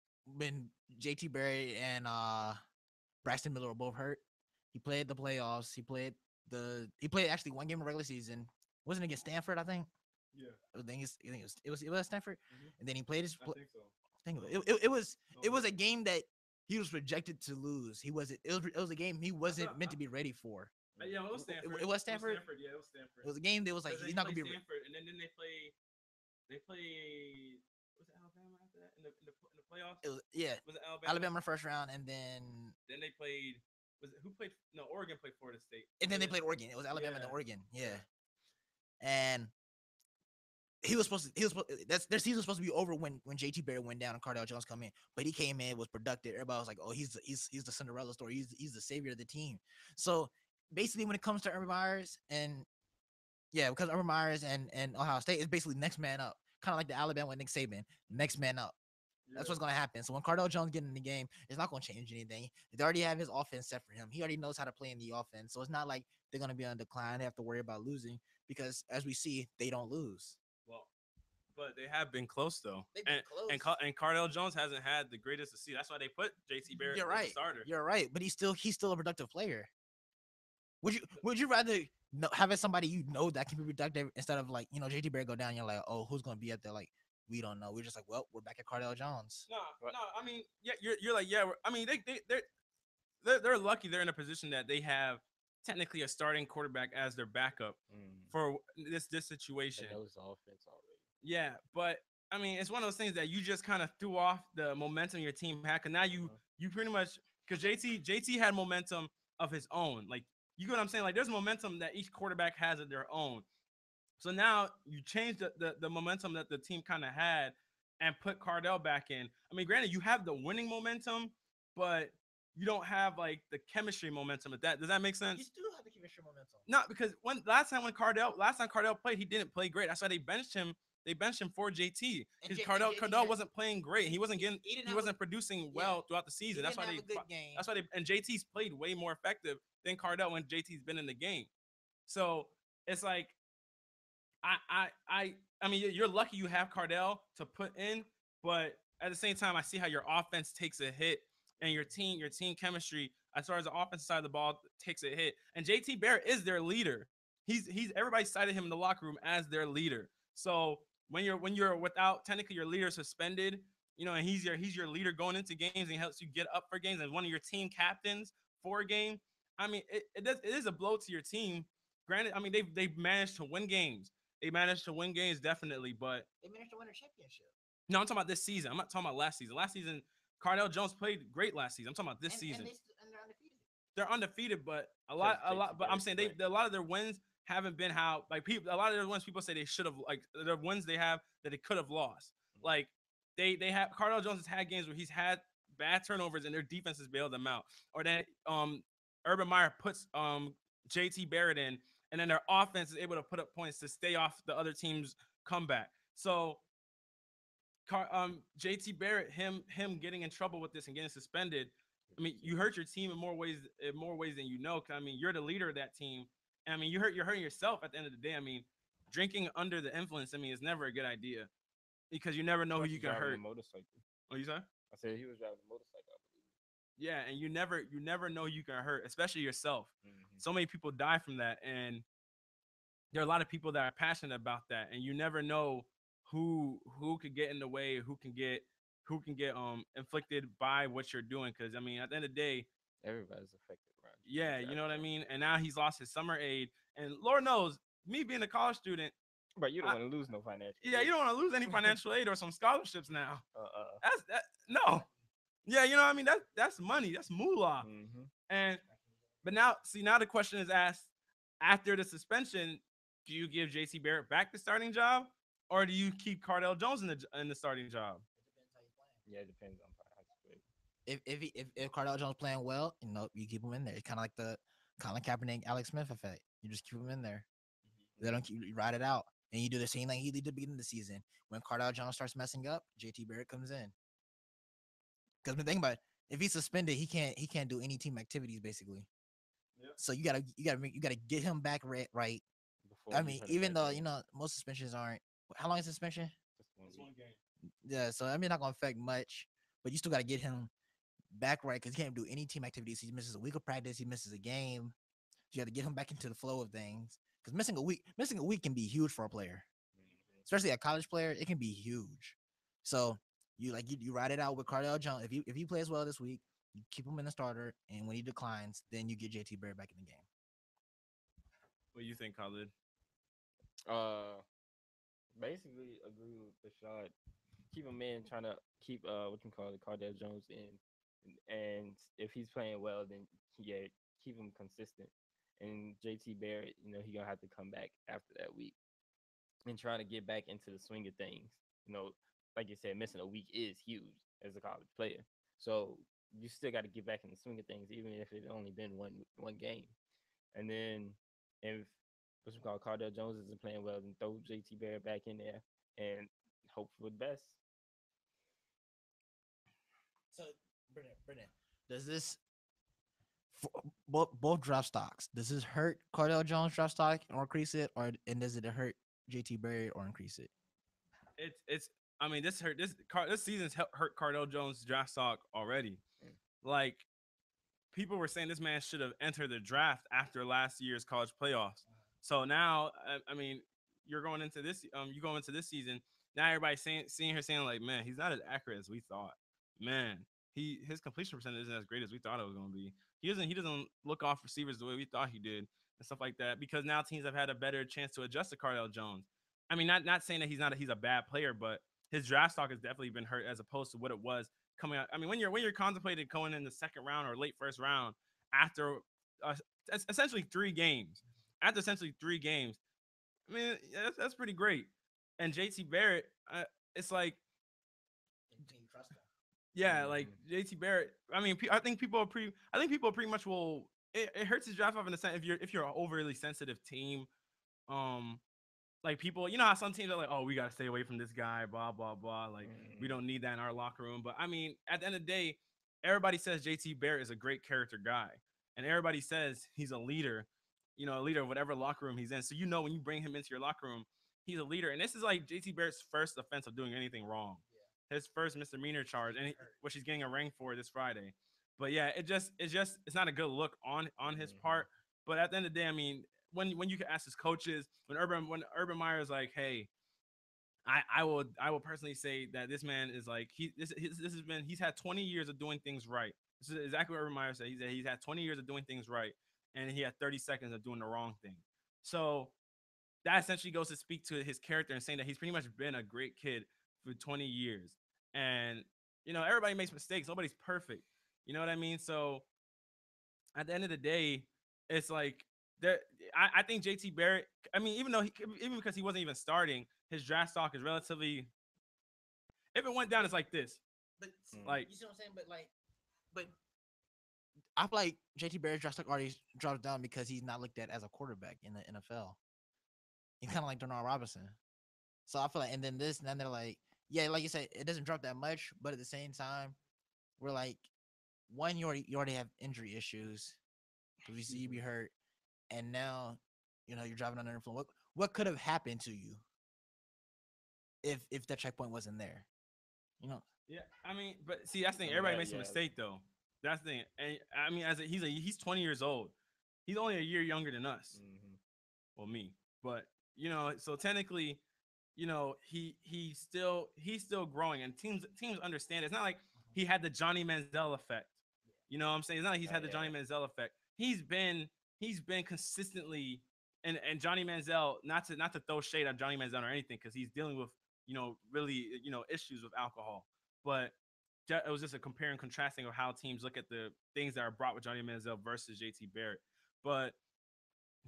JT Barrett and Braxton Miller were both hurt. He played the playoffs. He played actually one game of regular season. Wasn't against Stanford, I think. Yeah. I think it was Stanford, and then he played his. I think so. It was a game that he was projected to lose. He wasn't. It was a game he wasn't meant to be ready for. Yeah, it was Stanford. It was Stanford. Yeah, it was Stanford. It was a game that was like he's not gonna be. Stanford, and then they play. Was it Alabama after that in the playoffs? It was, yeah. Was it Alabama first round, and then then they played. Was it who played? No, Oregon played Florida State. And then they Yeah. played Oregon. It was Alabama and Yeah. then Oregon. Yeah. And he was supposed to. Their season was supposed to be over when JT Barrett went down and Cardell Jones come in. But he came in, was productive. Everybody was like, "Oh, he's the Cinderella story. He's the savior of the team." So basically, when it comes to Urban Myers and because Urban Myers and Ohio State is basically next man up, kind of like the Alabama with Nick Saban, next man up. That's what's gonna happen. So when Cardell Jones get in the game, it's not gonna change anything. They already have his offense set for him. He already knows how to play in the offense. So it's not like they're gonna be on decline. They have to worry about losing because, as we see, they don't lose. Well, but they have been close though. They've been And close. and Cardell Jones hasn't had the greatest of seasons. That's why they put JT Barrett You're as right. a starter. You're right. But he's still a productive player. Would you rather have it somebody you know that can be productive instead of like JT Barrett go down? You're like, oh, who's gonna be up there? Like, we don't know. We're just like, well, we're back at Cardell Jones. No, What? no. I mean, yeah, you're like, yeah. I mean, they're lucky they're in a position that they have technically a starting quarterback as their backup for this situation. They know his offense already. Yeah, but I mean, it's one of those things that you just kind of threw off the momentum your team had. Cause now you pretty much because JT had momentum of his own. Like you get what I'm saying? Like there's momentum that each quarterback has of their own. So now you change the momentum that the team kind of had and put Cardell back in. I mean, granted, you have the winning momentum, but you don't have like the chemistry momentum. If that does that make sense? You still have the chemistry momentum. No, because last time Cardell played, he didn't play great. That's why they benched him. They benched him for JT because Cardell wasn't playing great. He wasn't wasn't producing well throughout the season. That's why that's why and JT's played way more effective than Cardell when JT's been in the game. So it's like I mean you're lucky you have Cardell to put in, but at the same time I see how your offense takes a hit and your team chemistry as far as the offensive side of the ball takes a hit. And JT Barrett is their leader. He's everybody cited him in the locker room as their leader. So when you're without technically your leader suspended, and he's your leader going into games and he helps you get up for games and one of your team captains for a game. I mean, it is a blow to your team. Granted, I mean they've managed to win games. They managed to win games definitely, but they managed to win a championship. No, I'm talking about this season. I'm not talking about last season. Last season, Cardell Jones played great last season. I'm talking about this season. And they're undefeated. They're undefeated, but a lot. But I'm saying a lot of their wins haven't been how like people. A lot of their wins people say they should have like the wins they have that they could have lost. Like they have Cardell Jones has had games where he's had bad turnovers and their defense has bailed them out, or that Urban Meyer puts JT Barrett in, and then their offense is able to put up points to stay off the other team's comeback. So JT Barrett, him getting in trouble with this and getting suspended. I mean, you hurt your team in more ways than you know. I mean, you're the leader of that team. And I mean, you're hurting yourself at the end of the day. I mean, drinking under the influence, I mean, is never a good idea because you never know who you can hurt. Motorcycle. What you say? I said he was driving a motorcycle. I believe. Yeah, and you never know who you can hurt, especially yourself. Mm-hmm. So many people die from that, and there are a lot of people that are passionate about that, and you never know who could get in the way, who can get inflicted by what you're doing. Because I mean, at the end of the day, everybody's affected, right? Yeah, you know what I mean. And now he's lost his summer aid, and Lord knows, me being a college student, but you don't want to lose no financial. Yeah, aid. you don't want to lose any financial aid or some scholarships now. That's no. Yeah, you know what I mean. That's money. That's moolah. Mm-hmm. But now the question is asked after the suspension: do you give JT Barrett back the starting job, or do you keep Cardell Jones in the starting job? Yeah, it depends on how you play. If Cardell Jones playing well, you keep him in there. It's kind of like the Colin Kaepernick, Alex Smith effect. You just keep him in there. Mm-hmm. They don't you ride it out, and you do the same thing he did at the beginning of the season. When Cardell Jones starts messing up, JT Barrett comes in. Because think about it, if he's suspended, he can't do any team activities basically. Yep. So you gotta get him back right. I mean, even though most suspensions aren't. How long is suspension? Just one game. Yeah, so I mean, not gonna affect much, but you still gotta get him back right because he can't do any team activities. He misses a week of practice. He misses a game. You got to get him back into the flow of things because missing a week can be huge for a player, especially a college player. It can be huge. So you ride it out with Cardell Jones. If he plays well this week, you keep him in the starter, and when he declines, then you get JT Barrett back in the game. What do you think, Khalid? Basically agree with Rashad. Keep him in, trying to keep Cardell Jones in And if he's playing well, then yeah, keep him consistent. And JT Barrett, he gonna have to come back after that week and trying to get back into the swing of things. You know, like you said, missing a week is huge as a college player. So you still got to get back in the swing of things, even if it only been one game. And then if what's it called, Cardell Jones isn't playing well, then throw JT Barrett back in there and hope for the best. So, Brennan, does this both draft stocks? Does this hurt Cardell Jones draft stock or increase it, or and does it hurt JT Barrett or increase it? It's. I mean, this season's hurt Cardell Jones' draft stock already. Mm. Like people were saying, this man should have entered the draft after last year's college playoffs. So now, I mean, you're going into this. You go into this season. Now everybody's seeing her saying like, man, he's not as accurate as we thought. Man, his completion percentage isn't as great as we thought it was going to be. He doesn't look off receivers the way we thought he did and stuff like that, because now teams have had a better chance to adjust to Cardell Jones. I mean, not saying that he's a bad player, but his draft stock has definitely been hurt as opposed to what it was coming out. I mean, when you're contemplating going in the second round or late first round after uh, essentially 3 games, I mean, yeah, that's pretty great. And JT Barrett, it's like, yeah, like JT Barrett. I mean, I think people pretty much will. It hurts his draft off in the sense if you're an overly sensitive team. Um, like people, how some teams are like, oh, we gotta stay away from this guy, blah blah blah. Like we don't need that in our locker room. But I mean, at the end of the day, everybody says JT Barrett is a great character guy, and everybody says he's a leader. A leader of whatever locker room he's in. So when you bring him into your locker room, he's a leader. And this is like JT Barrett's first offense of doing anything wrong. His first misdemeanor charge, and which he's getting a ring for this Friday. But yeah, it's not a good look on his part. But at the end of the day, I mean, when you can ask his coaches, when Urban Meyer is like, hey, I will personally say that this man is like this has been he's had 20 years of doing things right. This is exactly what Urban Meyer said. He's had 20 years of doing things right, and he had 30 seconds of doing the wrong thing. So that essentially goes to speak to his character and saying that he's pretty much been a great kid for 20 years. And everybody makes mistakes. Nobody's perfect. You know what I mean? So at the end of the day, it's like there. I think JT Barrett. I mean, even because he wasn't even starting, his draft stock is relatively. If it went down, it's like this. But Like you see what I'm saying? But I feel like JT Barrett's draft stock already drops down because he's not looked at as a quarterback in the NFL. He's kind of like Denard Robinson. So I feel like, and then they're like, yeah, like you said, it doesn't drop that much, but at the same time, we're like, one, you already have injury issues because we see you be hurt, and now, you're driving under influence. What could have happened to you if that checkpoint wasn't there? yeah, I mean, but see, that's the thing. I mean, Everybody that, makes a yeah. mistake though. That's the thing. And I mean, he's 20 years old. He's only a year younger than us. Well, me, but so technically, he's still growing, and teams understand. It's not like he had the Johnny Manziel effect. You know what I'm saying? It's not like he's Oh, had the yeah. Johnny Manziel effect. He's been consistently, and Johnny Manziel, not to throw shade at Johnny Manziel or anything, because he's dealing with really issues with alcohol, but it was just a compare and contrasting of how teams look at the things that are brought with Johnny Manziel versus JT Barrett. But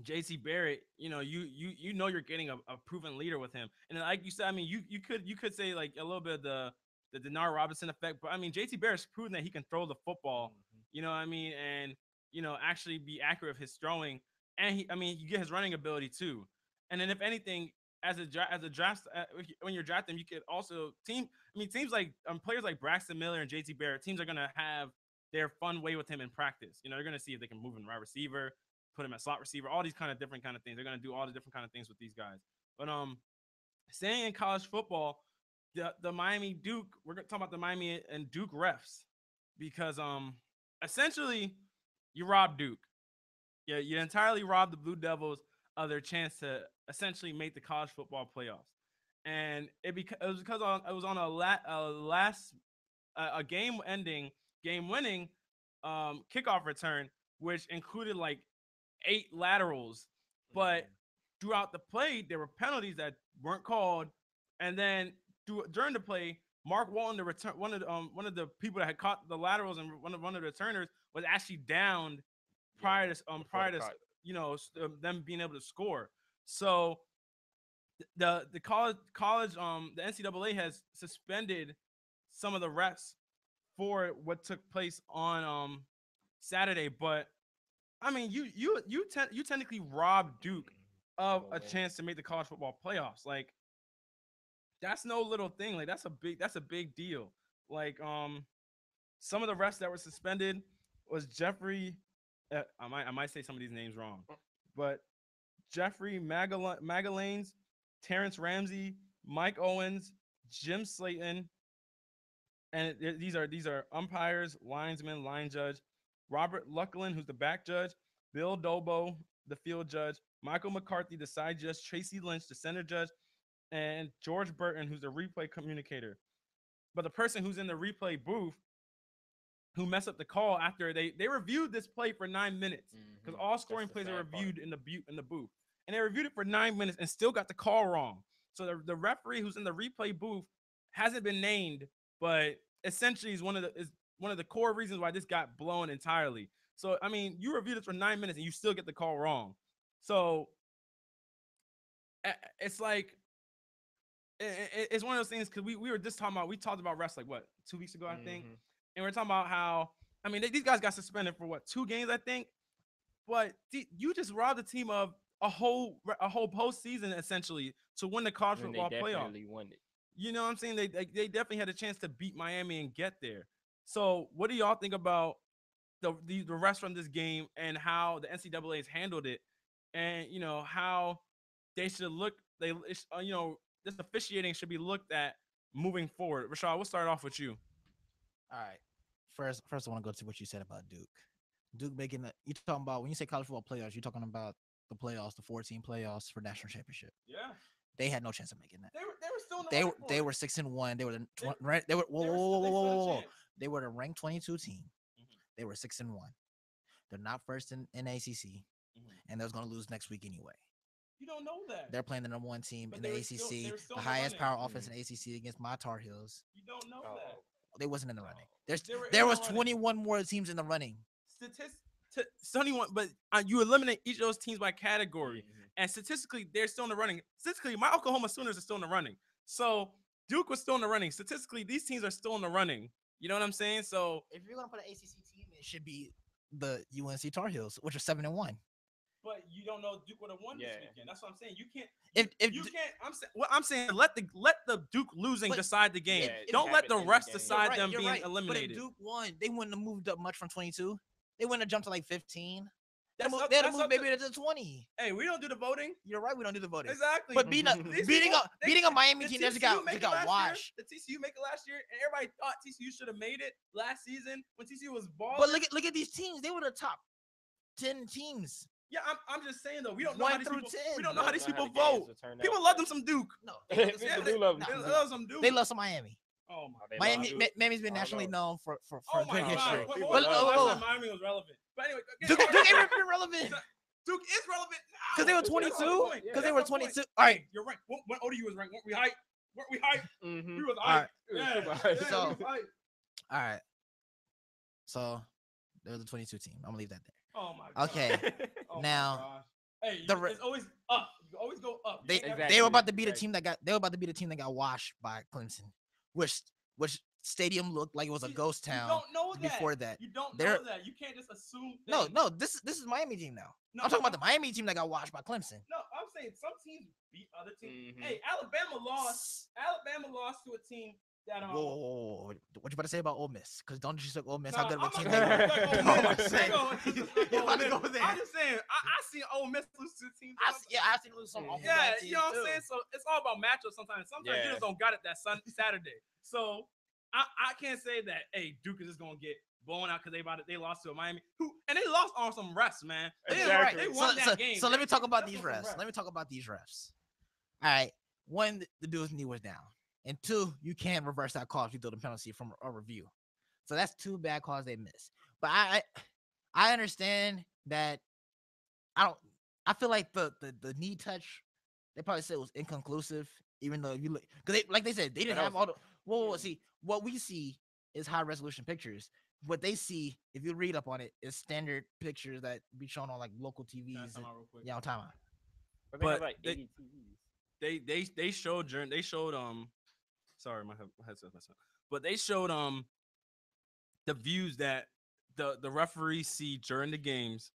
JT Barrett, you're getting a proven leader with him, and like you said, I mean, you could say like a little bit of the Denard Robinson effect, but I mean, JT Barrett's proven that he can throw the football. You know what I mean, and actually be accurate with his throwing, and I mean, you get his running ability too. And then if anything, as a draft, when you're drafting, you could also teams like players like Braxton Miller and JT Barrett, teams are gonna have their fun way with him in practice. They're gonna see if they can move him wide receiver, put him at slot receiver, all these kind of different kind of things. They're gonna do all the different kind of things with these guys. But staying in college football, the Miami Duke, we're gonna talk about the Miami and Duke refs, because essentially you robbed Duke. Yeah, you entirely robbed the Blue Devils of their chance to essentially make the college football playoffs. And it was because it was on a game winning kickoff return, which included like 8 laterals. But throughout the play, there were penalties that weren't called. And then during the play, Mark Walton, the return one of the people that had caught the laterals and one of the returners was actually downed Yeah, prior to before the cut. them being able to score. So the college the NCAA has suspended some of the refs for what took place on Saturday, but I mean you technically robbed Duke of Of a a win. chance to make the college football playoffs. Like that's no little thing. Like that's a big deal. Like some of the refs that were suspended was Jeffrey. I might say some of these names wrong, but Jeffrey Magalanes, Terrence Ramsey, Mike Owens, Jim Slayton, and these are umpires, linesmen, line judge, Robert Lucklin, who's the back judge, Bill Dobo, the field judge, Michael McCarthy, the side judge, Tracy Lynch, the center judge, and George Burton, who's the replay communicator. But the person who's in the replay booth who messed up the call after they reviewed this play for 9 minutes because all That's scoring the plays are sad part. reviewed in the booth, and they reviewed it for 9 minutes and still got the call wrong. So the referee who's in the replay booth hasn't been named, but essentially is one of the core reasons why this got blown entirely. So I mean, you reviewed it for 9 minutes and you still get the call wrong. So it's like it's one of those things because we were just talking about we talked about refs like what 2 weeks ago I think, and we're talking about how I mean these guys got suspended for what 2 games I think, but you just robbed the team of a whole postseason essentially to win the college When they football playoff. definitely won it. You know what I'm saying? They definitely had a chance to beat Miami and get there. So what do y'all think about the rest from this game and how the NCAA has handled it, and how they should look this officiating should be looked at moving forward. Rashad, we'll start off with you. All right. First, I want to go to what you said about Duke. Duke making the. You talking about when you say college football playoffs? You're talking about the playoffs, the 14 playoffs for national championship. Yeah, They had no chance of making that. they were still in the They running were for they it. were 6-1. They were the They- they were whoa, They whoa, were whoa, whoa, they whoa, stood a whoa, whoa. chance. They were the ranked 22 team. Mhm, They were 6-1. They're not first in ACC, mhm. and they're going to lose next week anyway. You don't know that, They're playing the number one team but in they the were still they ACC, were still the in the highest running. power offense in the ACC against my Tar Heels. You don't know Oh, that. They wasn't in the running. They were in There the was running. 21 more teams in the running. One, but you eliminate each of those teams by category, and statistically, they're still in the running. Statistically, my Oklahoma Sooners are still in the running. So Duke was still in the running. Statistically, these teams are still in the running. You know what I'm saying? So, If you're gonna put an ACC team, it should be the UNC Tar Heels, which are 7-1. but you don't know Duke would have won this Yeah. weekend. That's what I'm saying. You can't. If You can't. I'm saying let the Duke losing But- decide the game. Yeah, it Don't let the happened in the rest game. decide them you're being right. But if eliminated. Duke won, they wouldn't have moved up much from 22. They wouldn't have jumped to like 15. They'd That's have up- moved that's up maybe to- to 20. Hey, we don't do the voting. You're right. We don't do the voting. Exactly. But beating These beating people, a beating a Miami the team that TCU got make they it got last washed. year. The TCU make it last year, and everybody thought TCU should have made it last season when TCU was balling. But look at these teams. They were the top 10 teams. Yeah, I'm just saying though. We don't know 1 how these through people. 10. We don't know how these people the games vote. will turn out, People love but- them some Duke. No, People Yeah, do love nah, They them. love some Duke. they love some Miami. Oh my. They Miami love Duke. Miami's been I don't nationally know. known for Oh my good God. history. Hold People on. love Last Duke. time Miami was relevant. But anyway, Duke ain't been relevant Duke is relevant because they were That's the 22. point. Because Yeah, they were that's the point. 22. All right. Hey, you're right. When ODU was ranked, weren't we hyped? Weren't we hyped? Mm-hmm. We was All right. hyped. We was Yeah, super yeah, hyped. we So- was hyped. All right. So there was a 22 team. I'm gonna leave that there. Oh my God. Okay. Oh my Now, gosh. Hey, the re- it's always up. You always go up. You They ain't never- Exactly. they were about to be the Exactly. team that got washed by Clemson, which stadium looked like it was a You- ghost You town don't know that. before that. You don't They're- know that. You can't just assume. No, things. no, this is Miami team now. No, I'm talking about the Miami team that got washed by Clemson. No, I'm saying some teams beat other teams. Mhm. Hey, Alabama lost. Alabama lost to a team that Whoa, whoa, whoa, whoa. What you about to say about Ole Miss? Because don't you say Ole Miss? How Nah, good of a I'm team not they gonna were? go Come Ole on, Miss. say. You're about to go go there. I'm just saying. I see Ole Miss lose to teams. I see lose some awful Yeah, bad you know what I'm teams, saying. too. So it's all about matchups sometimes. Sometimes you Yeah. just don't got it that Saturday. So I can't say that. Hey, Duke is just gonna get blown out because they lost to a Miami and they lost on some refs, man. Exactly. They won that game. So let me talk about That's these on some refs. Let me talk about these refs. All right. One, the dude's knee was down. And two, you can't reverse that call if you throw the penalty from a review. So that's 2 bad calls they missed. But I understand that I feel like the knee touch, they probably said it was inconclusive, even though if you look, because like they said, they didn't That have was- all the Well, see, what we see is high resolution pictures. What they see, if you read up on it, is standard pictures that be shown on like local TVs. Time out real quick. Yeah, on time out. But they have But like 80 TVs. they showed sorry, my headset's messed up. But they showed the views that the referees see during the games.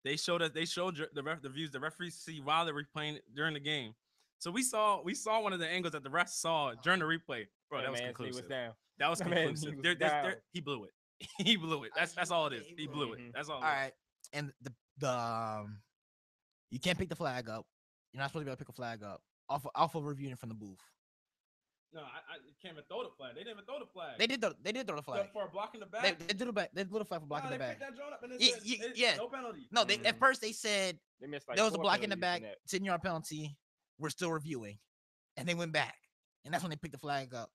They showed the views the referees see while they're replaying during the game. So we saw one of the angles that the refs saw during the replay. Bro, That that was man's knee was conclusive. down. That was That man's conclusive. knee was down. He blew it. He blew it. That's all it is. He blew it. Mhm. That's all. All right, and the you can't pick the flag up. You're not supposed to be able to pick a flag up off of reviewing from the booth. No, I can't even throw the flag. They didn't even throw the flag. They did throw the flag. For blocking the They, back. they did a back. They did a flag for blocking Nah, the they back. picked that joint up and it Yeah, said, yeah. no penalty. No, they at Mhm. first they said They missed like there was a 4 block in the penalties back, that. 10-yard penalty. We're still reviewing, and they went back, and that's when they picked the flag up.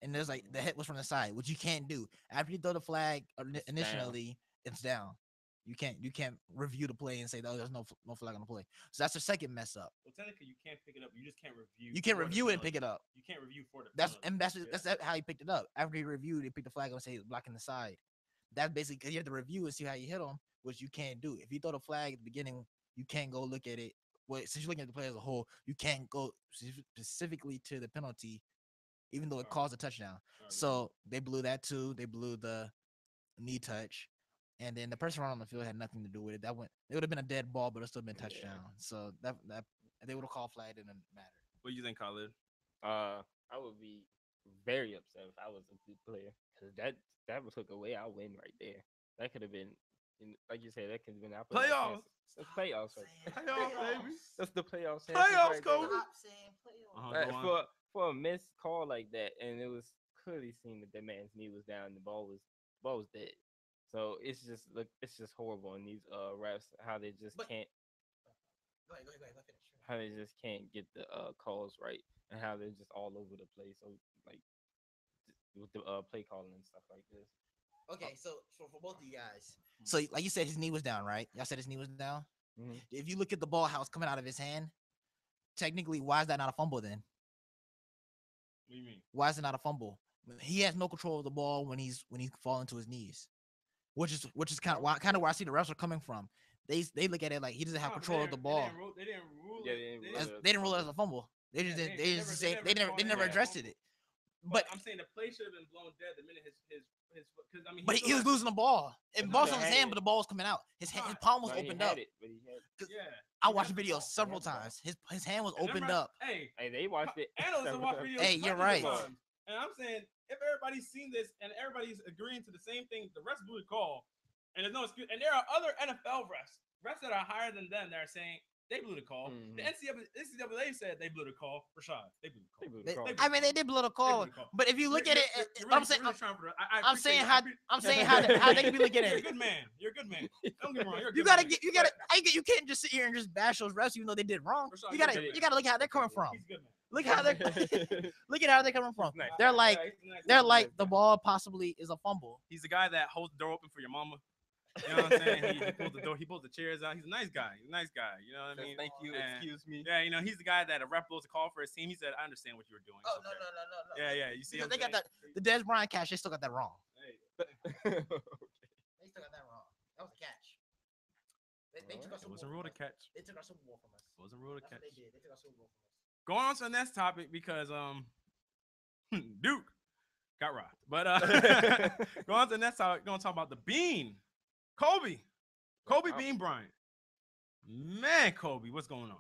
And there's like the hit was from the side, which you can't do after you throw the flag It's initially. It's down. You can't review the play and say, "Oh, there's no flag on the play." So that's the second mess up. Well, technically, you can't pick it up. You just can't review. You can't for the review it and pick penalty. it up. You can't review for the That's penalty. and that's Yeah. how he picked it up. After he reviewed, he picked the flag up and say blocking the side. That's basically because you have to review and see how you hit him, which you can't do. If you throw the flag at the beginning, you can't go look at it. Well, since you're looking at the play as a whole, you can't go specifically to the penalty, even though it caused a touchdown. Alright, So they blew that too. They blew the knee touch, and then the person running on the field had nothing to do with it. It would have been a dead ball, but it still been touchdown. So that they would have called flag, it didn't matter. what do you think, Khalid? I would be very upset if I was a good player because that took away our win right there. That could have been, like you said, that could have been our Playoffs. That's playoffs. Right? Playoffs, baby. That's the playoffs. Playoffs, right Kobe. there. saying Go on. For a missed call like that, and it was clearly seen that man's knee was down, and the ball was dead. So it's just horrible, and these refs how they just But- can't Go ahead, finish. how they just can't get the calls right, and how they're just all over the place. So like with the play calling and stuff like this. Okay, so for both of you guys, so like you said, his knee was down, right? Y'all said his knee was down. Mhm. If you look at the ball, how it's coming out of his hand, technically, why is that not a fumble then? What do you mean? Why is it not a fumble? He has no control of the ball when he's falling to his knees, which is kind of where I see the refs are coming from. They look at it like he doesn't have control of the ball. They didn't rule Yeah, it. They didn't rule it as a fumble. They just Yeah, did. they They never called it addressed fumble. it. But But I'm saying the play should have been blown dead the minute his because I mean but he still was had- losing the ball. And But ball he was on his had hand, it. but the ball was coming out. His Right. palm was No, he opened had up. it, but he had. Yeah. I He watched had the the video ball. several He had the ball. times. His hand was And opened remember- up. Hey, Hey, they watched it. analysts watch videos. Hey, you're hundreds of right. times. And I'm saying if everybody's seen this and everybody's agreeing to the same thing, the refs blew the call, and there's no excuse. And there are other NFL refs that are higher than them that are saying they blew the call. Mhm. The NCAA said they blew the call. Rashad, they blew the call. They blew They- the call. they- I mean, they did blow the call, blew the call. but if you look at it, You're I'm really- saying, you're really trying for the- I I'm appreciate saying it. how I'm saying how they can be looking at You're a it. good man. You're a good man. Don't get me wrong. You're a You good gotta man. get, you gotta, you can't just sit here and just bash those refs even though they did wrong. Rashad, You you're a gotta, good you man. gotta look at how they're coming from. He's a good man. Look how they, look at how they're coming from. Nice. They're like, Yeah, he's a nice they're guy. like nice the guy. ball possibly is a fumble. He's the guy that holds the door open for your mama. You know what I'm saying? He pulls the door. He pulls the chairs out. He's a nice guy. He's a nice guy. You know what I mean? Thank you. And- Excuse me. Yeah, you know, he's the guy that a rep blows a call for his team. He said, "I understand what you were doing." It's okay." Yeah. You see, Because what they I'm got saying? the Des Bryant catch. They still got that wrong. Hey, They still got that wrong. That was a catch. They took our it Super wasn't Bowl rule to from us. catch. They took our Super Bowl from us. It wasn't rule to That's catch. what they did. They took our Super Bowl from us. Going on to the next topic because Duke got robbed. But going on to the next topic, gonna talk about the Bean, Kobe Bean Bryant. Man, Kobe, what's going on?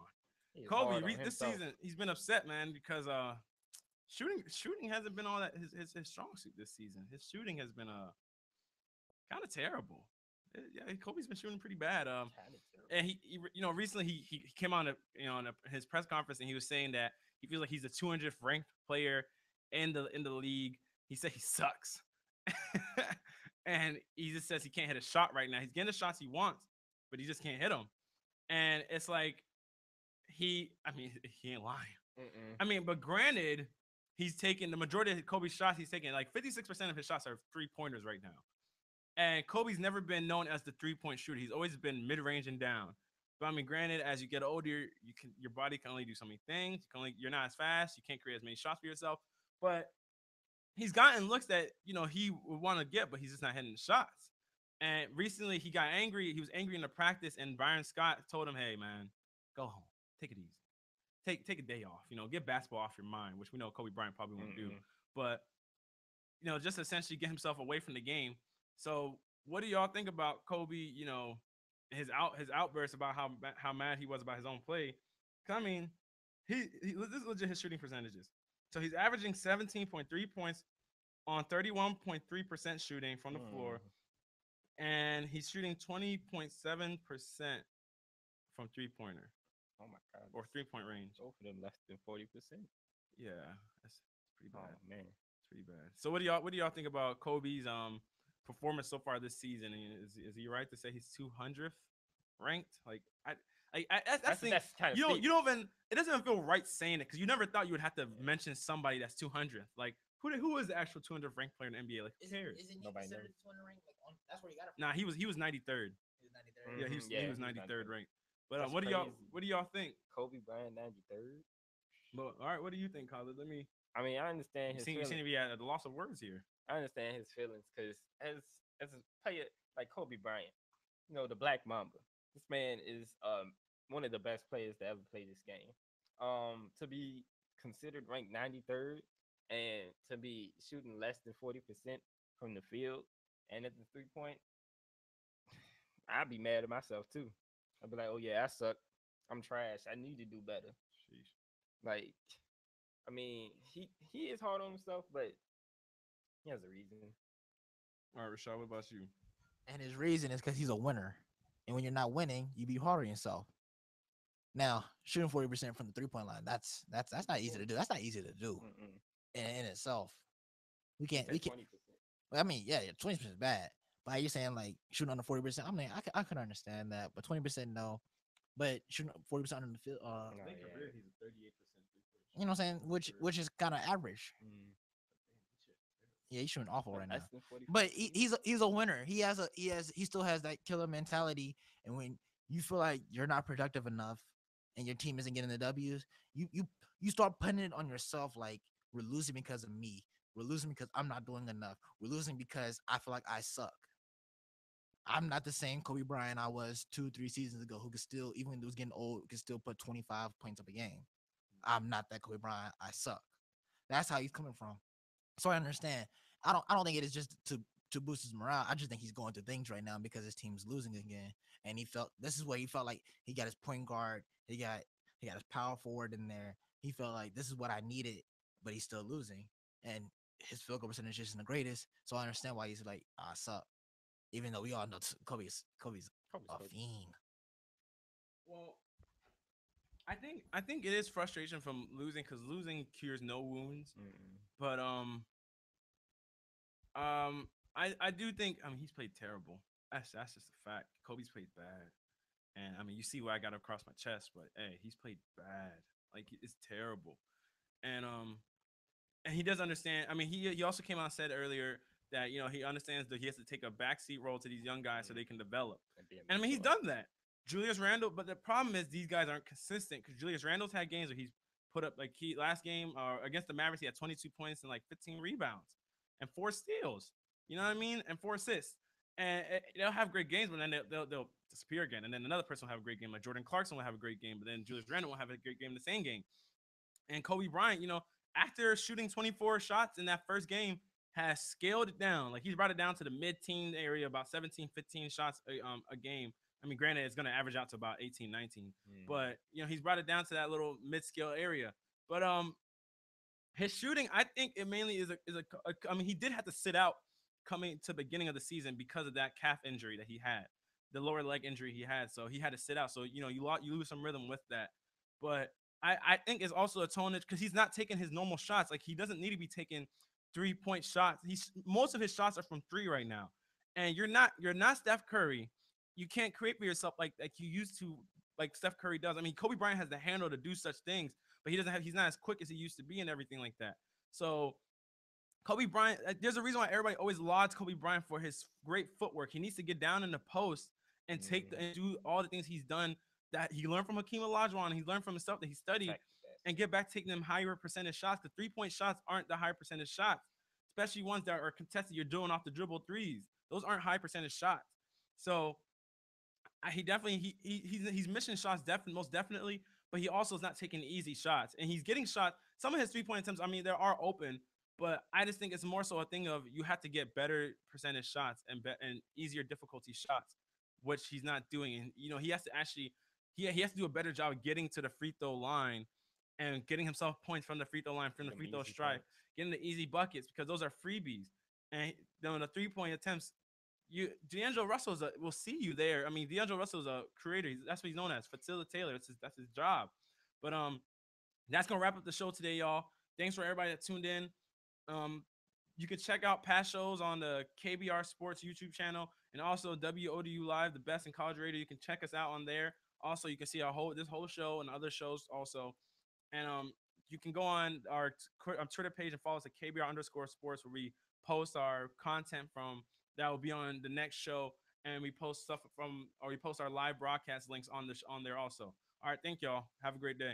He is Kobe, hard on this himself. season, he's been upset, man, because shooting hasn't been all that his strong suit this season. His shooting has been kind of terrible. Yeah, Kobe's been shooting pretty bad. And he recently he came on his press conference and he was saying that he feels like he's the 200th ranked player in the league. He said he sucks, and he just says he can't hit a shot right now. He's getting the shots he wants, but he just can't hit them. And it's like he ain't lying. Mm-mm. I mean, but granted, he's taking the majority of Kobe's shots. He's taking like 56% of his shots are 3-pointers right now. And Kobe's never been known as the 3-point shooter. He's always been mid-range and down. But I mean, granted, as you get older, your body can only do so many things. You're not as fast. You can't create as many shots for yourself. But he's gotten looks that he would want to get, but he's just not hitting the shots. And recently he got angry. He was angry in the practice, and Byron Scott told him, "Hey man, go home, take it easy, take a day off. Get basketball off your mind," which we know Kobe Bryant probably won't do. But just essentially get himself away from the game. So what do y'all think about Kobe? His outburst about how mad he was about his own play. 'Cause, I mean, this is legit his shooting percentages. So he's averaging 17.3 points on 31.3% shooting from the floor, and he's shooting 20.7% from 3-pointer. Oh my god. Or 3-point range. Both of them less than 40%. Yeah, that's pretty bad. Oh man, it's pretty bad. So what do y'all think about Kobe's performance so far this season? Is he right to say he's 200th ranked? Like that's the thing. that's kind of You don't even, it doesn't even feel right saying it because you never thought you would have to mention somebody that's 200th. Like who is the actual 200th ranked player in the NBA? Like who cares? Isn't he Nobody considered knows. 200 rank? Like that's where he got it from. Nah, he was 93rd. He was 93rd. Yeah, he Yeah, was he was 93rd 93rd. ranked. But That's what do y'all crazy. think? Kobe Bryant 93rd. But all right, what do you think, Khaled? I mean, I understand You his seem feelings. to be at the loss of words here. I understand his feelings because as a player like Kobe Bryant, the Black Mamba. This man is one of the best players to ever play this game. To be considered ranked 93rd and to be shooting less than 40% from the field and at the 3 point, I'd be mad at myself too. I'd be like, oh yeah, I suck. I'm trash. I need to do better. Sheesh. Like, I mean, he is hard on himself, but he has a reason. All right, Rashad, what about you? And his reason is because he's a winner. And when you're not winning, you be hard on yourself. Now, shooting 40% from the 3-point line, that's not easy to do. That's not easy to do Mm-mm. in itself. We He can't said 20%. I mean, yeah, 20% is bad. But you're saying like shooting under 40%. I mean, I could understand that, but 20% no. But shooting 40% under the field, Oh, I think yeah. career he's a 38% you know what I'm saying? Which is kind of average. Mm. Yeah, he's shooting awful But right now. less than 40. But he's a winner. He still has that killer mentality. And when you feel like you're not productive enough and your team isn't getting the W's, you start putting it on yourself like we're losing because of me. We're losing because I'm not doing enough. We're losing because I feel like I suck. I'm not the same Kobe Bryant I was 2-3 seasons ago who could still, even when it was getting old, could still put 25 points up a game. I'm not that Kobe Bryant. I suck. That's how he's coming from. So I understand. I don't think it is just to boost his morale. I just think he's going through things right now because his team's losing again. And he felt this is what he felt like he got his point guard, he got his power forward in there. He felt like this is what I needed, but he's still losing. And his field goal percentage isn't the greatest. So I understand why he's like, I suck. Even though we all know Kobe's Kobe's a Kobe. fiend. Well, I think it is frustration from losing because losing cures no wounds. Mm-mm. But I do think, I mean, he's played terrible. That's just a fact. Kobe's played bad, and I mean you see what I got across my chest, but hey, he's played bad. Like it's terrible, and he does understand. I mean, he also came out and said earlier that he understands that he has to take a backseat role to these young guys so they can develop. And be a And I mean, he's mentor. done that. Julius Randle, but the problem is these guys aren't consistent because Julius Randle's had games where he's put up like he last game against the Mavericks, he had 22 points and like 15 rebounds and 4 steals. You know what I mean? And 4 assists. And they'll have great games, but then they'll disappear again. And then another person will have a great game, like Jordan Clarkson will have a great game, but then Julius Randle will have a great game in the same game. And Kobe Bryant, after shooting 24 shots in that first game, has scaled it down. Like he's brought it down to the mid-teen area, about 17, 15 shots a game. I mean, granted, it's going to average out to about 18, 19. But, he's brought it down to that little mid-scale area. But his shooting, I think it mainly is I mean, he did have to sit out coming to the beginning of the season because of that calf injury that he had, the lower leg injury he had. So he had to sit out. So, you lose some rhythm with that. But I think it's also a tone because he's not taking his normal shots. Like he doesn't need to be taking 3-point shots. Most of his shots are from three right now. And you're not Steph Curry. You can't create for yourself like you used to, like Steph Curry does. I mean, Kobe Bryant has the handle to do such things, but he's not as quick as he used to be and everything like that. So Kobe Bryant, there's a reason why everybody always lauds Kobe Bryant for his great footwork. He needs to get down in the post and and do all the things he's done that he learned from Hakeem Olajuwon. He learned from himself that he studied Practice that. and get back taking them higher percentage shots. The 3-point shots aren't the higher percentage shots. especially ones that are contested. You're doing off the dribble threes. Those aren't high percentage shots. So he definitely he's missing shots definitely most definitely, but he also is not taking easy shots, and he's getting shots. Some of his 3 point attempts, I mean, they are open, but I just think it's more so a thing of you have to get better percentage shots and easier difficulty shots, which he's not doing. And he has to actually he has to do a better job of getting to the free throw line and getting himself points from the free throw line, from the Them free throw easy stripe, points. getting the easy buckets because those are freebies. And then the 3 point attempts, D'Angelo Russell will see you there. I mean, D'Angelo Russell is a creator. That's what he's known as, facilitator. That's his job. But that's gonna wrap up the show today, y'all. Thanks for everybody that tuned in. Um, you can check out past shows on the KBR Sports YouTube channel and also WODU Live, the best in college radio. You can check us out on there. Also, you can see this whole show and other shows also. And you can go on our Twitter page and follow us at KBR_sports, where we post our content from that will be on the next show, and we post stuff we post our live broadcast links on there also. All right, thank y'all. Have a great day.